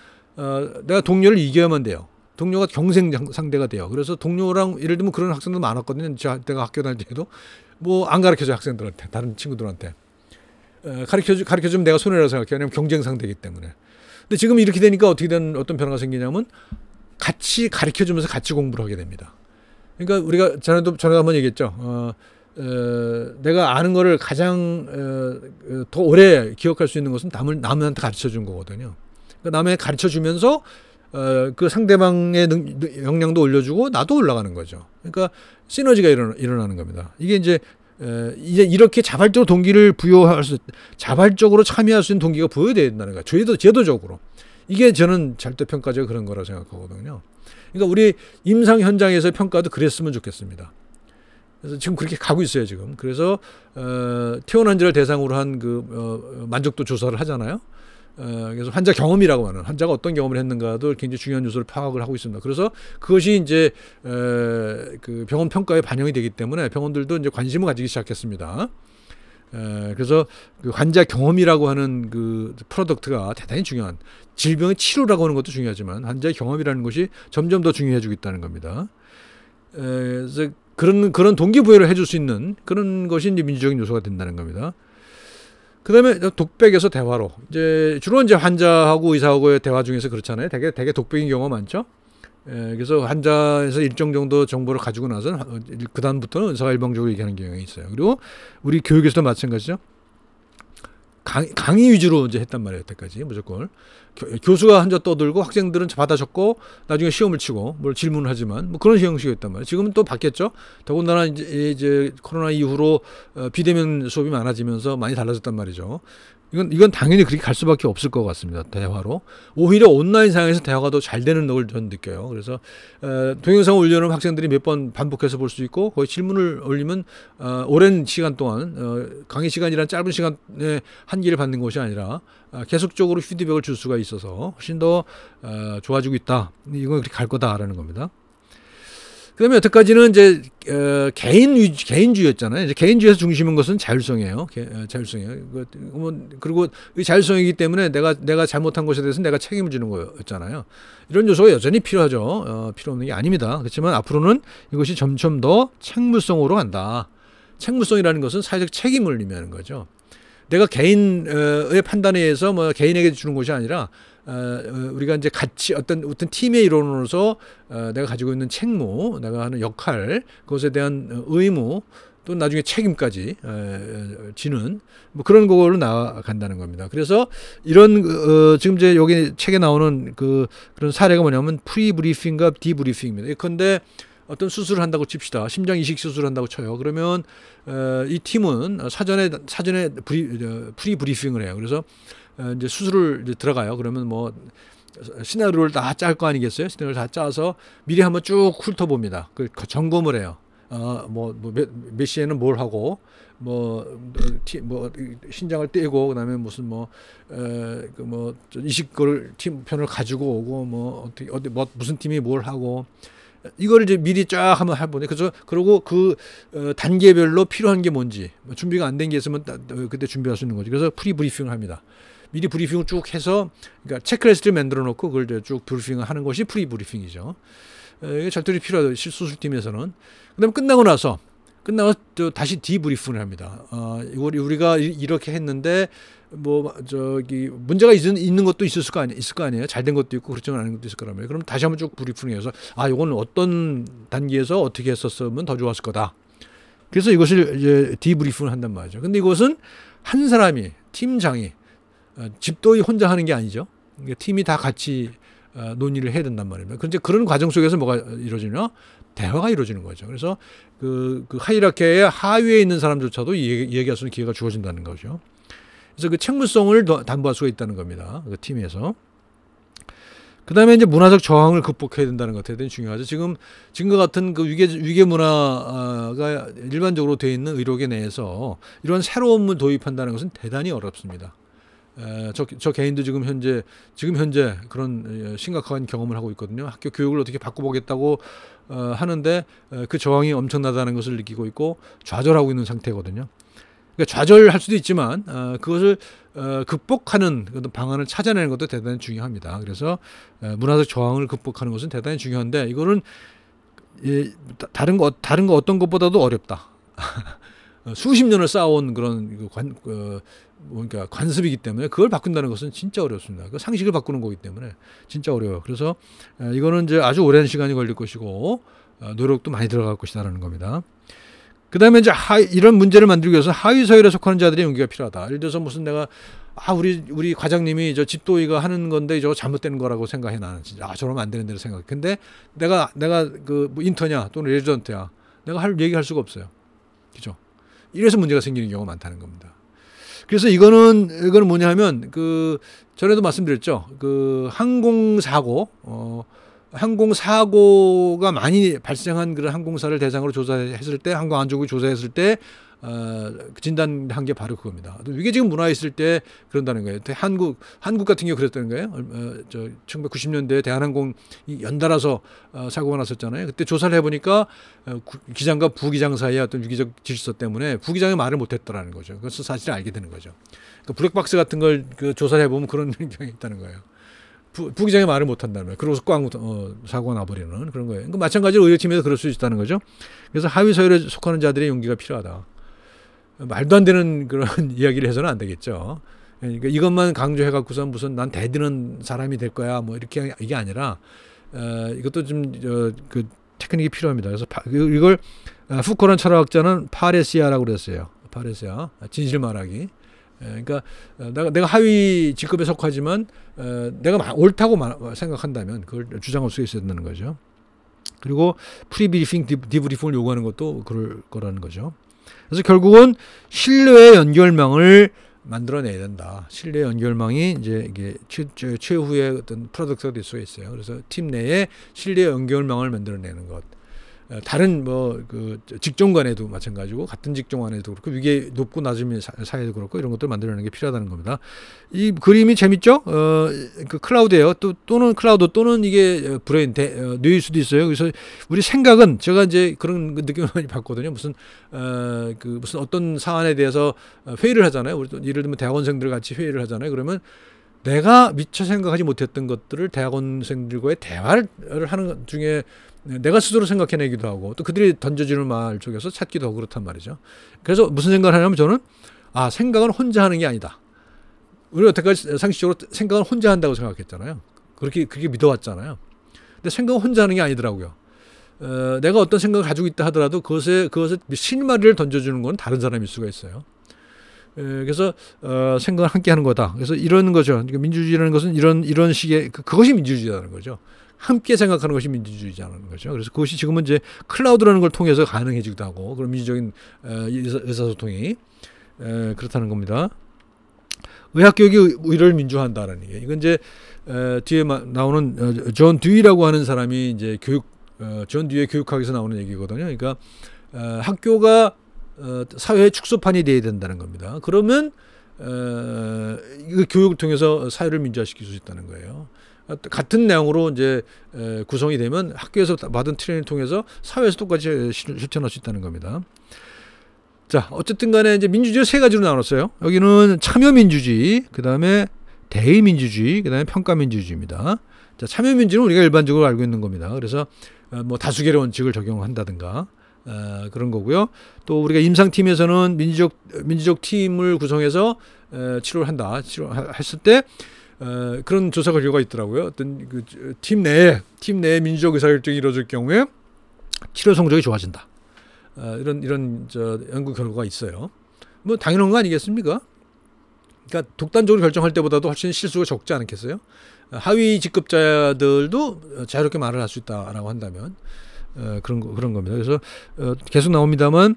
내가 동료를 이겨야만 돼요. 동료가 경쟁 상대가 돼요. 그래서 동료랑 예를 들면 그런 학생도 많았거든요. 제가 학교 다닐 때도 뭐 안 가르쳐줘요. 학생들한테 다른 친구들한테 가르쳐주면 내가 손해라고 생각해요. 왜냐하면 경쟁 상대이기 때문에. 근데 지금 이렇게 되니까 어떻게 된 어떤 변화가 생기냐면 같이 가르쳐주면서 같이 공부를 하게 됩니다. 그러니까 우리가 전에도 한번 얘기했죠. 내가 아는 거를 가장 더 오래 기억할 수 있는 것은 남한테 가르쳐 준 거거든요. 그러니까 남에 가르쳐 주면서 그 상대방의 역량도 올려주고 나도 올라가는 거죠. 그러니까 시너지가 일어나는 겁니다. 이게 이제 이렇게 자발적으로 동기를 자발적으로 참여할 수 있는 동기가 부여돼야 된다는 거예요. 제도적으로. 이게 저는 절대평가제가 그런 거라고 생각하거든요. 그러니까 우리 임상 현장에서 평가도 그랬으면 좋겠습니다. 그래서 지금 그렇게 가고 있어요, 지금. 그래서 퇴원 환자를 대상으로 한 만족도 조사를 하잖아요. 그래서 환자 경험이라고 하는 환자가 어떤 경험을 했는가도 굉장히 중요한 요소를 파악을 하고 있습니다. 그래서 그것이 이제 그 병원 평가에 반영이 되기 때문에 병원들도 이제 관심을 가지기 시작했습니다. 그래서 그 환자 경험이라고 하는 그 프로덕트가 대단히 중요한 질병의 치료라고 하는 것도 중요하지만 환자의 경험이라는 것이 점점 더 중요해지고 있다는 겁니다. 그래서 그런 동기부여를 해줄 수 있는 그런 것이 이제 민주적인 요소가 된다는 겁니다. 그 다음에 독백에서 대화로. 주로 이제 환자하고 의사하고의 대화 중에서 그렇잖아요. 되게 독백인 경우가 많죠. 그래서 환자에서 일정 정도 정보를 가지고 나서는 그다음부터는 의사가 일방적으로 얘기하는 경향이 있어요. 그리고 우리 교육에서도 마찬가지죠. 강의 위주로 이제 했단 말이에요. 여태까지 무조건. 교수가 혼자 떠들고 학생들은 받아 적고 나중에 시험을 치고 뭘 질문을 하지만 뭐 그런 형식이었단 말이에요. 지금은 또 바뀌었죠. 더군다나 이제 코로나 이후로 비대면 수업이 많아지면서 많이 달라졌단 말이죠. 이건 당연히 그렇게 갈 수밖에 없을 것 같습니다. 대화로. 오히려 온라인 상에서 대화가 더 잘 되는 걸 저는 느껴요. 그래서 동영상을 올려놓은 학생들이 몇 번 반복해서 볼 수 있고 거의 질문을 올리면 오랜 시간 동안 강의 시간이란 짧은 시간에 한기를 받는 것이 아니라 계속적으로 피드백을 줄 수가 있어서 훨씬 더 좋아지고 있다. 이건 그렇게 갈 거다라는 겁니다. 그다음에 여태까지는 이제 개인주의였잖아요. 이제 개인주의에서 중심인 것은 자율성이에요. 자율성이에요. 그리고 이 자율성이기 때문에 내가 잘못한 것에 대해서 내가 책임을 지는 거였잖아요. 이런 요소가 여전히 필요하죠. 필요 없는 게 아닙니다. 그렇지만 앞으로는 이것이 점점 더 책무성으로 간다. 책무성이라는 것은 사회적 책임을 의미하는 거죠. 내가 개인의 판단에 의해서 뭐 개인에게 주는 것이 아니라 우리가 이제 같이 어떤 팀의 일원으로서 내가 가지고 있는 책무, 내가 하는 역할, 그것에 대한 의무, 또 나중에 책임까지 지는 뭐 그런 거로 나아간다는 겁니다. 그래서 이런 지금 이제 여기 책에 나오는 그런 사례가 뭐냐면 프리브리핑과 디브리핑입니다. 예컨대 어떤 수술을 한다고 칩시다. 심장 이식 수술을 한다고 쳐요. 그러면 이 팀은 사전에 프리브리핑을 해요. 그래서 이제 수술을 이제 들어가요. 그러면 뭐 시나리오를 다 짤 거 아니겠어요? 시나리오를 다 짜서 미리 한번 쭉 훑어봅니다. 그 점검을 해요. 몇 시에는 뭘 하고 뭐 신장을 떼고 그다음에 무슨 이식 거를 팀 편을 가지고 오고 뭐 어디 무슨 팀이 뭘 하고 이거를 이제 미리 쫙 한번 해보네. 그래서 그리고 그 단계별로 필요한 게 뭔지 준비가 안 된 게 있으면 그때 준비할 수 있는 거지. 그래서 프리 브리핑을 합니다. 미리 브리핑을 쭉 해서 그러니까 체크리스트를 만들어 놓고 그걸 쭉 브리핑을 하는 것이 프리 브리핑이죠. 이게 절대로 필요하죠. 수술팀에서는. 그다음에 끝나고 또 다시 디브리핑을 합니다. 우리가 이렇게 했는데 뭐 저기 문제가 있는 것도 있을 거 아니에요. 잘된 것도 있고 그렇지 않은 것도 있을 거란 말이에요. 그럼 다시 한번 쭉 브리핑해서 이건 어떤 단계에서 어떻게 했었으면 더 좋았을 거다. 그래서 이것을 이제 디브리핑을 한단 말이죠. 근데 이것은 한 사람이 팀장이 집도의 혼자 하는 게 아니죠. 팀이 다 같이 논의를 해야 된단 말입니다. 그런데 그런 과정 속에서 뭐가 이루어지냐? 대화가 이루어지는 거죠. 그래서 그 하이라키의 하위에 있는 사람조차도 얘기할 수 있는 기회가 주어진다는 거죠. 그래서 그 책무성을 담보할 수가 있다는 겁니다. 그 팀에서. 그 다음에 이제 문화적 저항을 극복해야 된다는 것 대단히 중요하죠. 지금과 같은 그 위계 문화가 일반적으로 되어 있는 의료계 내에서 이런 새로움을 도입한다는 것은 대단히 어렵습니다. 저 개인도 지금 현재 그런 심각한 경험을 하고 있거든요. 학교 교육을 어떻게 바꿔보겠다고 하는데 그 저항이 엄청나다는 것을 느끼고 있고 좌절하고 있는 상태거든요. 그러니까 좌절할 수도 있지만 그것을 극복하는 방안을 찾아내는 것도 대단히 중요합니다. 그래서 문화적 저항을 극복하는 것은 대단히 중요한데 이거는 다른 거 어떤 것보다도 어렵다. 수십 년을 쌓아온 그런 그러니까 관습이기 때문에 그걸 바꾼다는 것은 진짜 어렵습니다. 그 상식을 바꾸는 거기 때문에 진짜 어려워요. 그래서 이거는 이제 아주 오랜 시간이 걸릴 것이고 노력도 많이 들어갈 것이다라는 겁니다. 그 다음에 이제 이런 문제를 만들기 위해서 하위 서열에 속하는 자들의 용기가 필요하다. 예를 들어서 무슨 내가 우리 과장님이 저 집도의가 하는 건데 저거 잘못된 거라고 생각해 나는 진짜 저러면 안 되는 대로 생각해. 근데 내가 그 뭐 인턴이야 또는 레지던트야. 내가 얘기할 수가 없어요. 그죠? 이래서 문제가 생기는 경우가 많다는 겁니다. 그래서 이거는 뭐냐면 전에도 말씀드렸죠. 항공사고가 많이 발생한 그런 항공사를 대상으로 조사했을 때, 항공안전국이 조사했을 때, 진단한 게 바로 그겁니다. 이게 지금 문화에 있을 때 그런다는 거예요. 한국 같은 경우 그랬다는 거예요. 1990년대에 대한항공이 연달아서 사고가 났었잖아요. 그때 조사를 해보니까 기장과 부기장 사이의 어떤 유기적 질서 때문에 부기장이 말을 못했더라는 거죠. 그래서 사실을 알게 되는 거죠. 그러니까 블랙박스 같은 걸 조사를 해보면 그런 경향이 있다는 거예요. 부기장이 말을 못한다는 거예요. 그러고서 꽝 사고가 나버리는 그런 거예요. 그러니까 마찬가지로 의료팀에서 그럴 수 있다는 거죠. 그래서 하위 서열에 속하는 자들의 용기가 필요하다. 말도 안 되는 그런 이야기를 해서는 안 되겠죠. 그러니까 이것만 강조해갖고서 무슨 난 대드는 사람이 될 거야 뭐 이렇게 이게 아니라 이것도 좀 그 테크닉이 필요합니다. 그래서 이걸 푸코란 철학자는 파레시아라고 그랬어요. 파레시아 진실 말하기. 그러니까 내가 하위 직급에 속하지만 내가 옳다고 생각한다면 그걸 주장할 수 있어야 된다는 거죠. 그리고 프리브리핑, 디브리핑을 요구하는 것도 그럴 거라는 거죠. 그래서 결국은 신뢰의 연결망을 만들어내야 된다. 신뢰의 연결망이 이제 이게 최후의 어떤 프로덕트가 될 수가 있어요. 그래서 팀 내에 신뢰의 연결망을 만들어내는 것. 다른 직종 간에도 마찬가지고 같은 직종 안에도 그렇고 위계 높고 낮음의 사이도 그렇고 이런 것들을 만들어내는 게 필요하다는 겁니다. 이 그림이 재밌죠? 클라우드예요. 또는 클라우드 또는 이게 브레인 뇌일 수도 있어요. 그래서 우리 생각은 제가 이제 그런 느낌을 많이 받거든요. 무슨 어떤 사안에 대해서 회의를 하잖아요. 우리 예를 들면 대학원생들 같이 회의를 하잖아요. 그러면 내가 미처 생각하지 못했던 것들을 대학원생들과의 대화를 하는 중에 내가 스스로 생각해내기도 하고 또 그들이 던져주는 말 쪽에서 찾기도 하고 그렇단 말이죠. 그래서 무슨 생각을 하냐면 저는 생각은 혼자 하는 게 아니다. 우리가 여태까지 상식적으로 생각은 혼자 한다고 생각했잖아요. 그렇게 믿어왔잖아요. 근데 생각은 혼자 하는 게 아니더라고요. 내가 어떤 생각을 가지고 있다 하더라도 그것에 실마리를 던져주는 건 다른 사람일 수가 있어요. 그래서 생각을 함께 하는 거다. 그래서 이런 거죠. 그러니까 민주주의라는 것은 이런 식의 그것이 민주주의라는 거죠. 함께 생각하는 것이 민주주의자라는 거죠. 그래서 그것이 지금은 이제 클라우드라는 걸 통해서 가능해지기도 하고 그런 민주적인 의사소통이 그렇다는 겁니다. 의학교육이 의료를 민주화한다라는 게 이건 이제 뒤에 나오는 존 듀이라고 하는 사람이 이제 존 듀이의 교육학에서 나오는 얘기거든요. 그러니까 학교가 사회의 축소판이 돼야 된다는 겁니다. 그러면 이 교육을 통해서 사회를 민주화시킬 수 있다는 거예요. 같은 내용으로 이제 구성이 되면 학교에서 받은 트레이닝을 통해서 사회에서 똑같이 실천할 수 있다는 겁니다. 자, 어쨌든 간에 이제 민주주의를 세 가지로 나눴어요. 여기는 참여민주주의, 그 다음에 대의민주주의, 그 다음에 평가민주주의입니다. 자, 참여민주주의는 우리가 일반적으로 알고 있는 겁니다. 그래서 뭐 다수결의 원칙을 적용한다든가 그런 거고요. 또 우리가 임상팀에서는 민주적 팀을 구성해서 치료를 한다. 치료했을 때 그런 조사 결과가 있더라고요. 어떤 그 팀 내에 민주적 의사결정이 이루어질 경우에 치료 성적이 좋아진다. 이런 연구 결과가 있어요. 뭐 당연한 거 아니겠습니까? 그러니까 독단적으로 결정할 때보다도 훨씬 실수가 적지 않겠어요? 하위 직급자들도 자유롭게 말을 할 수 있다라고 한다면 그런 겁니다. 그래서 계속 나옵니다만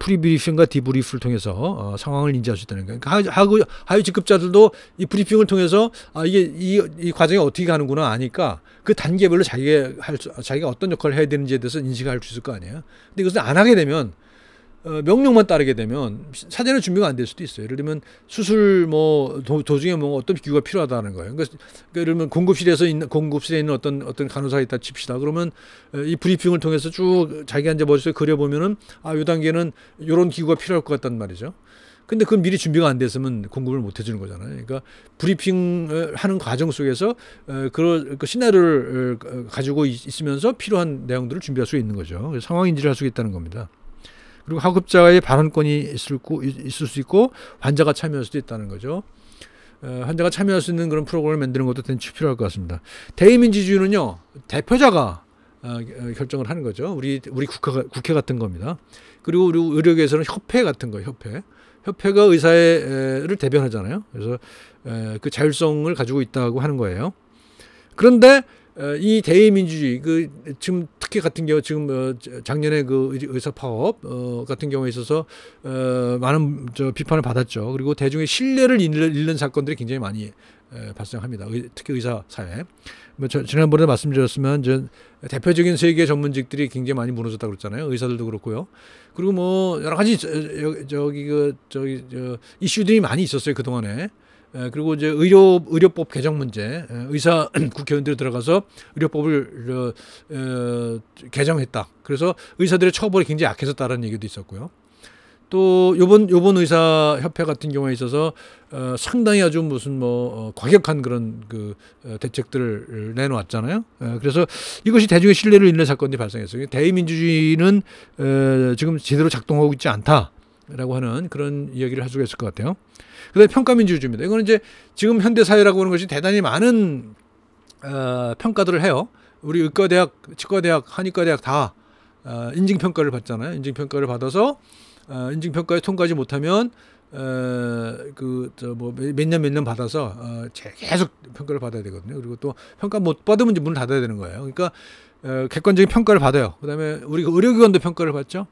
프리브리핑과 디브리프를 통해서 상황을 인지할 수 있다는 거예요. 그러니까 하위 직급자들도 이 브리핑을 통해서 이게 이 과정이 어떻게 가는구나 아니까 그 단계별로 자기가 어떤 역할을 해야 되는지에 대해서 인식할 수 있을 거 아니에요. 근데 이것을 안 하게 되면 명령만 따르게 되면 사전에 준비가 안 될 수도 있어요. 예를 들면 수술 도중에 어떤 기구가 필요하다는 거예요. 그러니까 예를 들면 공급실에 있는 어떤 간호사가 있다 칩시다. 그러면 이 브리핑을 통해서 쭉 자기가 이제 머릿속에 그려보면은 이 단계는 이런 기구가 필요할 것 같단 말이죠. 근데 그건 미리 준비가 안 됐으면 공급을 못 해주는 거잖아요. 그러니까 브리핑을 하는 과정 속에서 그 시나리오를 가지고 있으면서 필요한 내용들을 준비할 수 있는 거죠. 상황 인지를 할 수 있다는 겁니다. 그리고 하급자의 발언권이 있을 수 있고 환자가 참여할 수도 있다는 거죠. 환자가 참여할 수 있는 그런 프로그램을 만드는 것도 대단히 필요할 것 같습니다. 대의민주주의는요, 대표자가 결정을 하는 거죠. 우리 국회 같은 겁니다. 그리고 우리 의료계에서는 협회 같은 거예요. 협회가 의사를 대변하잖아요. 그래서 그 자율성을 가지고 있다고 하는 거예요. 그런데 이 대의민주주의 지금 특히 같은 경우 지금 작년에 그 의사 파업 같은 경우에 있어서 많은 비판을 받았죠. 그리고 대중의 신뢰를 잃는 사건들이 굉장히 많이 발생합니다. 특히 의사 사회. 지난번에 말씀드렸으면 대표적인 세계 전문직들이 굉장히 많이 무너졌다고 그랬잖아요. 의사들도 그렇고요. 그리고 뭐 여러 가지 이슈들이 많이 있었어요, 그동안에. 그리고 이제 의료법 개정 문제, 의사 국회의원들이 들어가서 의료법을 개정했다. 그래서 의사들의 처벌이 굉장히 약해졌다는 얘기도 있었고요. 또 요번 의사 협회 같은 경우에 있어서 상당히 아주 무슨 과격한 그런 대책들을 내놓았잖아요. 그래서 이것이 대중의 신뢰를 잃는 사건이 발생했어요. 대의민주주의는 지금 제대로 작동하고 있지 않다라고 하는 그런 이야기를 할 수가 있을 것 같아요. 그다음에 평가민주주의입니다. 이거는 이제 지금 현대 사회라고 하는 것이 대단히 많은 평가들을 해요. 우리 의과대학, 치과대학, 한의과대학 다 인증평가를 받잖아요. 인증평가를 받아서 인증평가에 통과하지 못하면 몇 년 받아서 계속 평가를 받아야 되거든요. 그리고 또 평가 못 받으면 이제 문을 닫아야 되는 거예요. 그러니까 객관적인 평가를 받아요. 그다음에 우리가 의료기관도 평가를 받죠.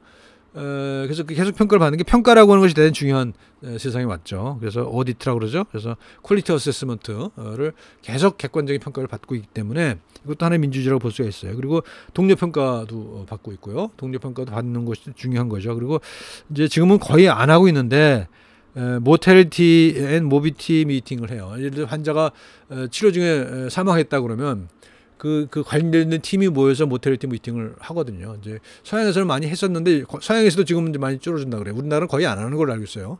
그래서 계속 평가를 받는 게 평가라고 하는 것이 대단히 중요한 세상에 맞죠. 그래서 오디트라고 그러죠. 그래서 퀄리티 어세스먼트를 계속 객관적인 평가를 받고 있기 때문에 이것도 하나의 민주주의라고 볼 수가 있어요. 그리고 동료 평가도 받고 있고요. 동료 평가도 받는 것이 중요한 거죠. 그리고 이제 지금은 거의 안 하고 있는데 모텔리티 앤 모비티 미팅을 해요. 예를 들어 환자가 치료 중에 사망했다 그러면 그 관련된 팀이 모여서 모텔리티 미팅을 하거든요. 이제 서양에서는 많이 했었는데 서양에서도 지금 이제 많이 줄어든다 그래요. 우리나라는 거의 안 하는 걸로 알고 있어요.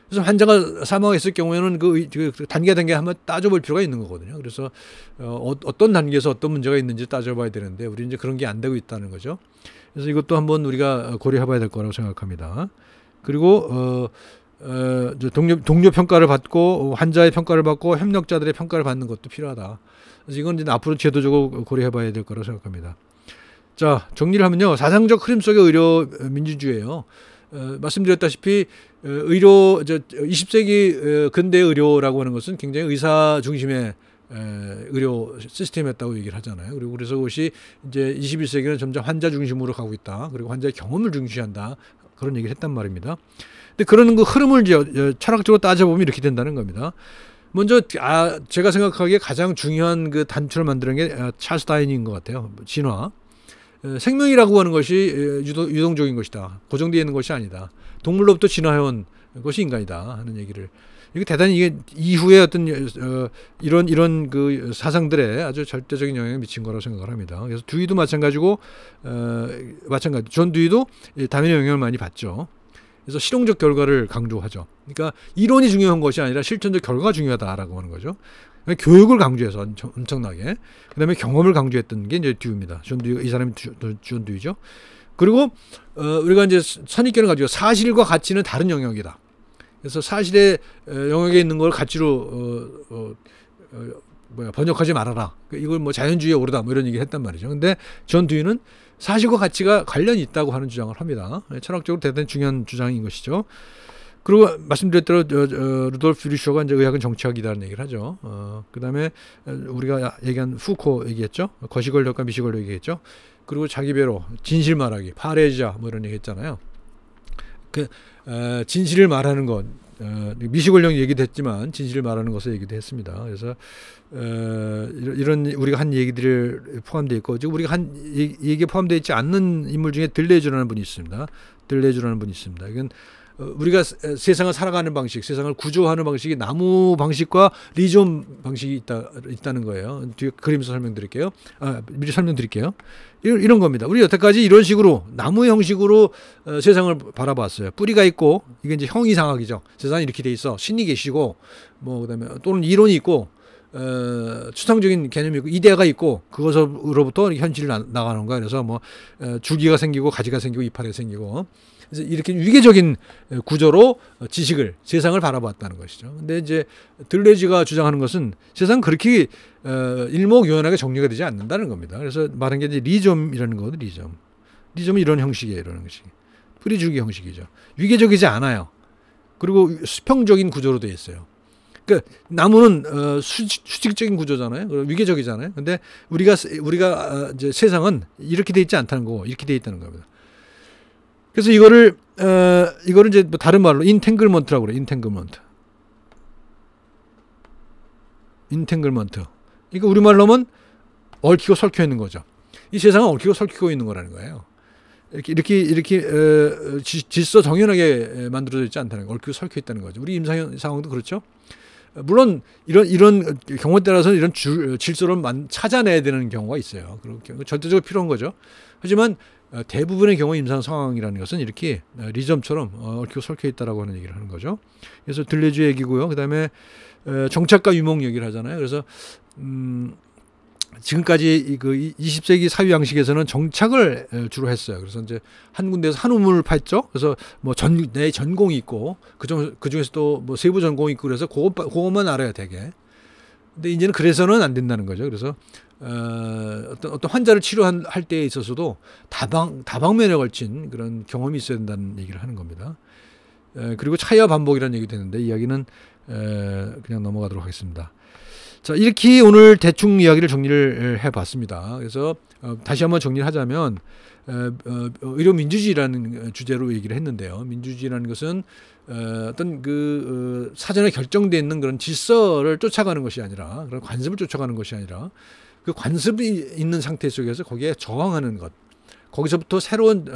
그래서 환자가 사망했을 경우에는 그 단계 한번 따져볼 필요가 있는 거거든요. 그래서 어떤 단계에서 어떤 문제가 있는지 따져봐야 되는데 우리 이제 그런 게 안 되고 있다는 거죠. 그래서 이것도 한번 우리가 고려해봐야 될 거라고 생각합니다. 그리고 동료 평가를 받고 환자의 평가를 받고 협력자들의 평가를 받는 것도 필요하다. 그래서 이건 이제 앞으로 제도적으로 고려해봐야 될 거라고 생각합니다. 자, 정리를 하면요, 사상적 흐름 속의 의료 민주주의예요. 말씀드렸다시피 20세기 근대 의료라고 하는 것은 굉장히 의사 중심의 의료 시스템이었다고 얘기를 하잖아요. 그리고 그래서 그것이 이제 21세기는 점점 환자 중심으로 가고 있다. 그리고 환자의 경험을 중시한다. 그런 얘기를 했단 말입니다. 근데 그러는 그 흐름을 이제 철학적으로 따져보면 이렇게 된다는 겁니다. 먼저 제가 생각하기에 가장 중요한 그 단추를 만드는 게 찰스 다윈인 것 같아요. 진화. 생명이라고 하는 것이 유동적인 것이다. 고정되어 있는 것이 아니다. 동물로부터 진화해온 것이 인간이다 하는 얘기를. 이게 대단히 이게 이후에 어떤 이런 그 사상들에 아주 절대적인 영향을 미친 거라고 생각을 합니다. 그래서 듀이도 마찬가지고 마찬가지. 존 듀이도 당연히 영향을 많이 받죠. 그래서 실용적 결과를 강조하죠. 그러니까 이론이 중요한 것이 아니라 실천적 결과가 중요하다라고 하는 거죠. 교육을 강조해서 엄청나게. 그다음에 경험을 강조했던 게 이제 듀입니다. 존 듀, 이 사람이 존 듀이죠. 그리고 우리가 이제 선입견을 가지고 사실과 가치는 다른 영역이다. 그래서 사실의 영역에 있는 걸 가치로 번역하지 말아라. 이걸 뭐 자연주의에 오르다 뭐 이런 얘기를 했단 말이죠. 근데 존 듀이는 사실과 가치가 관련이 있다고 하는 주장을 합니다. 철학적으로 대단히 중요한 주장인 것이죠. 그리고 말씀드렸대로 루돌프 뷰리쇼가 이제 의학은 정치학이다라는 얘기를 하죠. 그다음에 우리가 얘기한 푸코 얘기했죠. 거시권력과 미시권력 얘기했죠. 그리고 자기 배로 진실 말하기, 파레자 뭐 이런 얘기했잖아요. 그 진실을 말하는 것, 미시권력 얘기도 했지만 진실을 말하는 것을 얘기도 했습니다. 그래서 이런 우리가 한 얘기들을 포함되어 있고, 지금 우리가 한 얘기에 포함되어 있지 않는 인물 중에 들레주라는 분이 있습니다. 들레주라는 분이 있습니다. 이건 우리가 세상을 살아가는 방식, 세상을 구조하는 방식이 나무 방식과 리좀 방식이 있다는 거예요. 뒤에 그림에서 설명드릴게요. 미리 설명드릴게요. 이런 겁니다. 우리 여태까지 이런 식으로 나무 형식으로 세상을 바라봤어요. 뿌리가 있고, 이게 이제 형이상학이죠. 세상이 이렇게 돼 있어. 신이 계시고, 뭐 그다음에 또는 이론이 있고, 추상적인 개념이 있고, 이데아가 있고, 그것으로부터 현실을 나가는 거야. 그래서 뭐 줄기가 생기고, 가지가 생기고, 이파리가 생기고. 그래서 이렇게 위계적인 구조로 지식을, 세상을 바라봤다는 것이죠. 근데 이제 들레지가 주장하는 것은 세상은 그렇게 일목요연하게 정리가 되지 않는다는 겁니다. 그래서 말한 게 이제 리점이라는 거거든요. 리점은 이런 형식이에요. 이런 형식. 뿌리주기 형식이죠. 위계적이지 않아요. 그리고 수평적인 구조로 되어 있어요. 그러니까 나무는 수직적인 구조잖아요. 위계적이잖아요. 근데 우리가 이제 세상은 이렇게 되어 있지 않다는 거고, 이렇게 되어 있다는 겁니다. 그래서 이거를 이제 뭐 다른 말로 인탱글먼트라고 그래요. 인탱글먼트. 그러니까 우리말로 하면 얽히고 설켜 있는 거죠. 이 세상은 얽히고 설키고 있는 거라는 거예요. 이렇게 질서 정연하게 만들어져 있지 않다는 거, 얽히고 설켜 있다는 거죠. 우리 임상 상황도 그렇죠. 물론 이런 경우에 따라서는 이런 질서를 찾아내야 되는 경우가 있어요. 그런 경우 절대적으로 필요한 거죠. 하지만 대부분의 경우 임상 상황이라는 것은 이렇게 리점처럼 얽히고 설켜 있다라고 하는 얘기를 하는 거죠. 그래서 들레주 얘기고요. 그다음에 정착과 유목 얘기를 하잖아요. 그래서 지금까지 그 20세기 사유 양식에서는 정착을 주로 했어요. 그래서 이제 한 군데에서 한 우물을 팠죠. 그래서 뭐 내 전공이 있고 그 중에서도 뭐 세부 전공이 있고 그래서 그것만 알아야 되게. 근데 이제는 그래서는 안 된다는 거죠. 그래서 어떤 환자를 치료할 때에 있어서도 다방면에 걸친 그런 경험이 있어야 된다는 얘기를 하는 겁니다. 그리고 차이와 반복이라는 얘기도 했는데 이야기는 그냥 넘어가도록 하겠습니다. 자, 이렇게 오늘 대충 이야기를 정리를 해봤습니다. 그래서 다시 한번 정리를 하자면 의료 민주주의라는 주제로 얘기를 했는데요. 민주주의라는 것은 어떤 사전에 결정되어 있는 그런 질서를 쫓아가는 것이 아니라, 그런 관습을 쫓아가는 것이 아니라, 그 관습이 있는 상태 속에서 거기에 저항하는 것, 거기서부터 새로운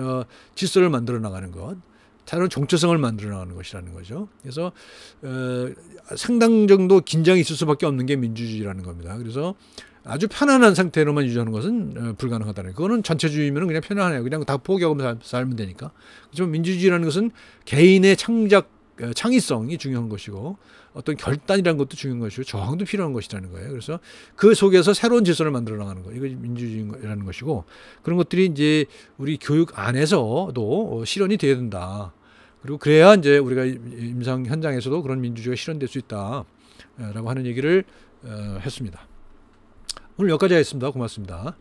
질서를 만들어 나가는 것, 새로운 정체성을 만들어 나가는 것이라는 거죠. 그래서 상당 정도 긴장이 있을 수밖에 없는 게 민주주의라는 겁니다. 그래서 아주 편안한 상태로만 유지하는 것은 불가능하다는 거예요. 그거는 전체주의면 그냥 편안해요. 그냥 다 포기하고 살면 되니까. 그렇지만 민주주의라는 것은 개인의 창의성이 중요한 것이고, 어떤 결단이라는 것도 중요한 것이고, 저항도 필요한 것이라는 거예요. 그래서 그 속에서 새로운 질서를 만들어 나가는 거, 이거 민주주의라는 것이고, 그런 것들이 이제 우리 교육 안에서도 실현이 돼야 된다. 그리고 그래야 이제 우리가 임상 현장에서도 그런 민주주의가 실현될 수 있다라고 하는 얘기를 했습니다. 오늘 여기까지 하겠습니다. 고맙습니다.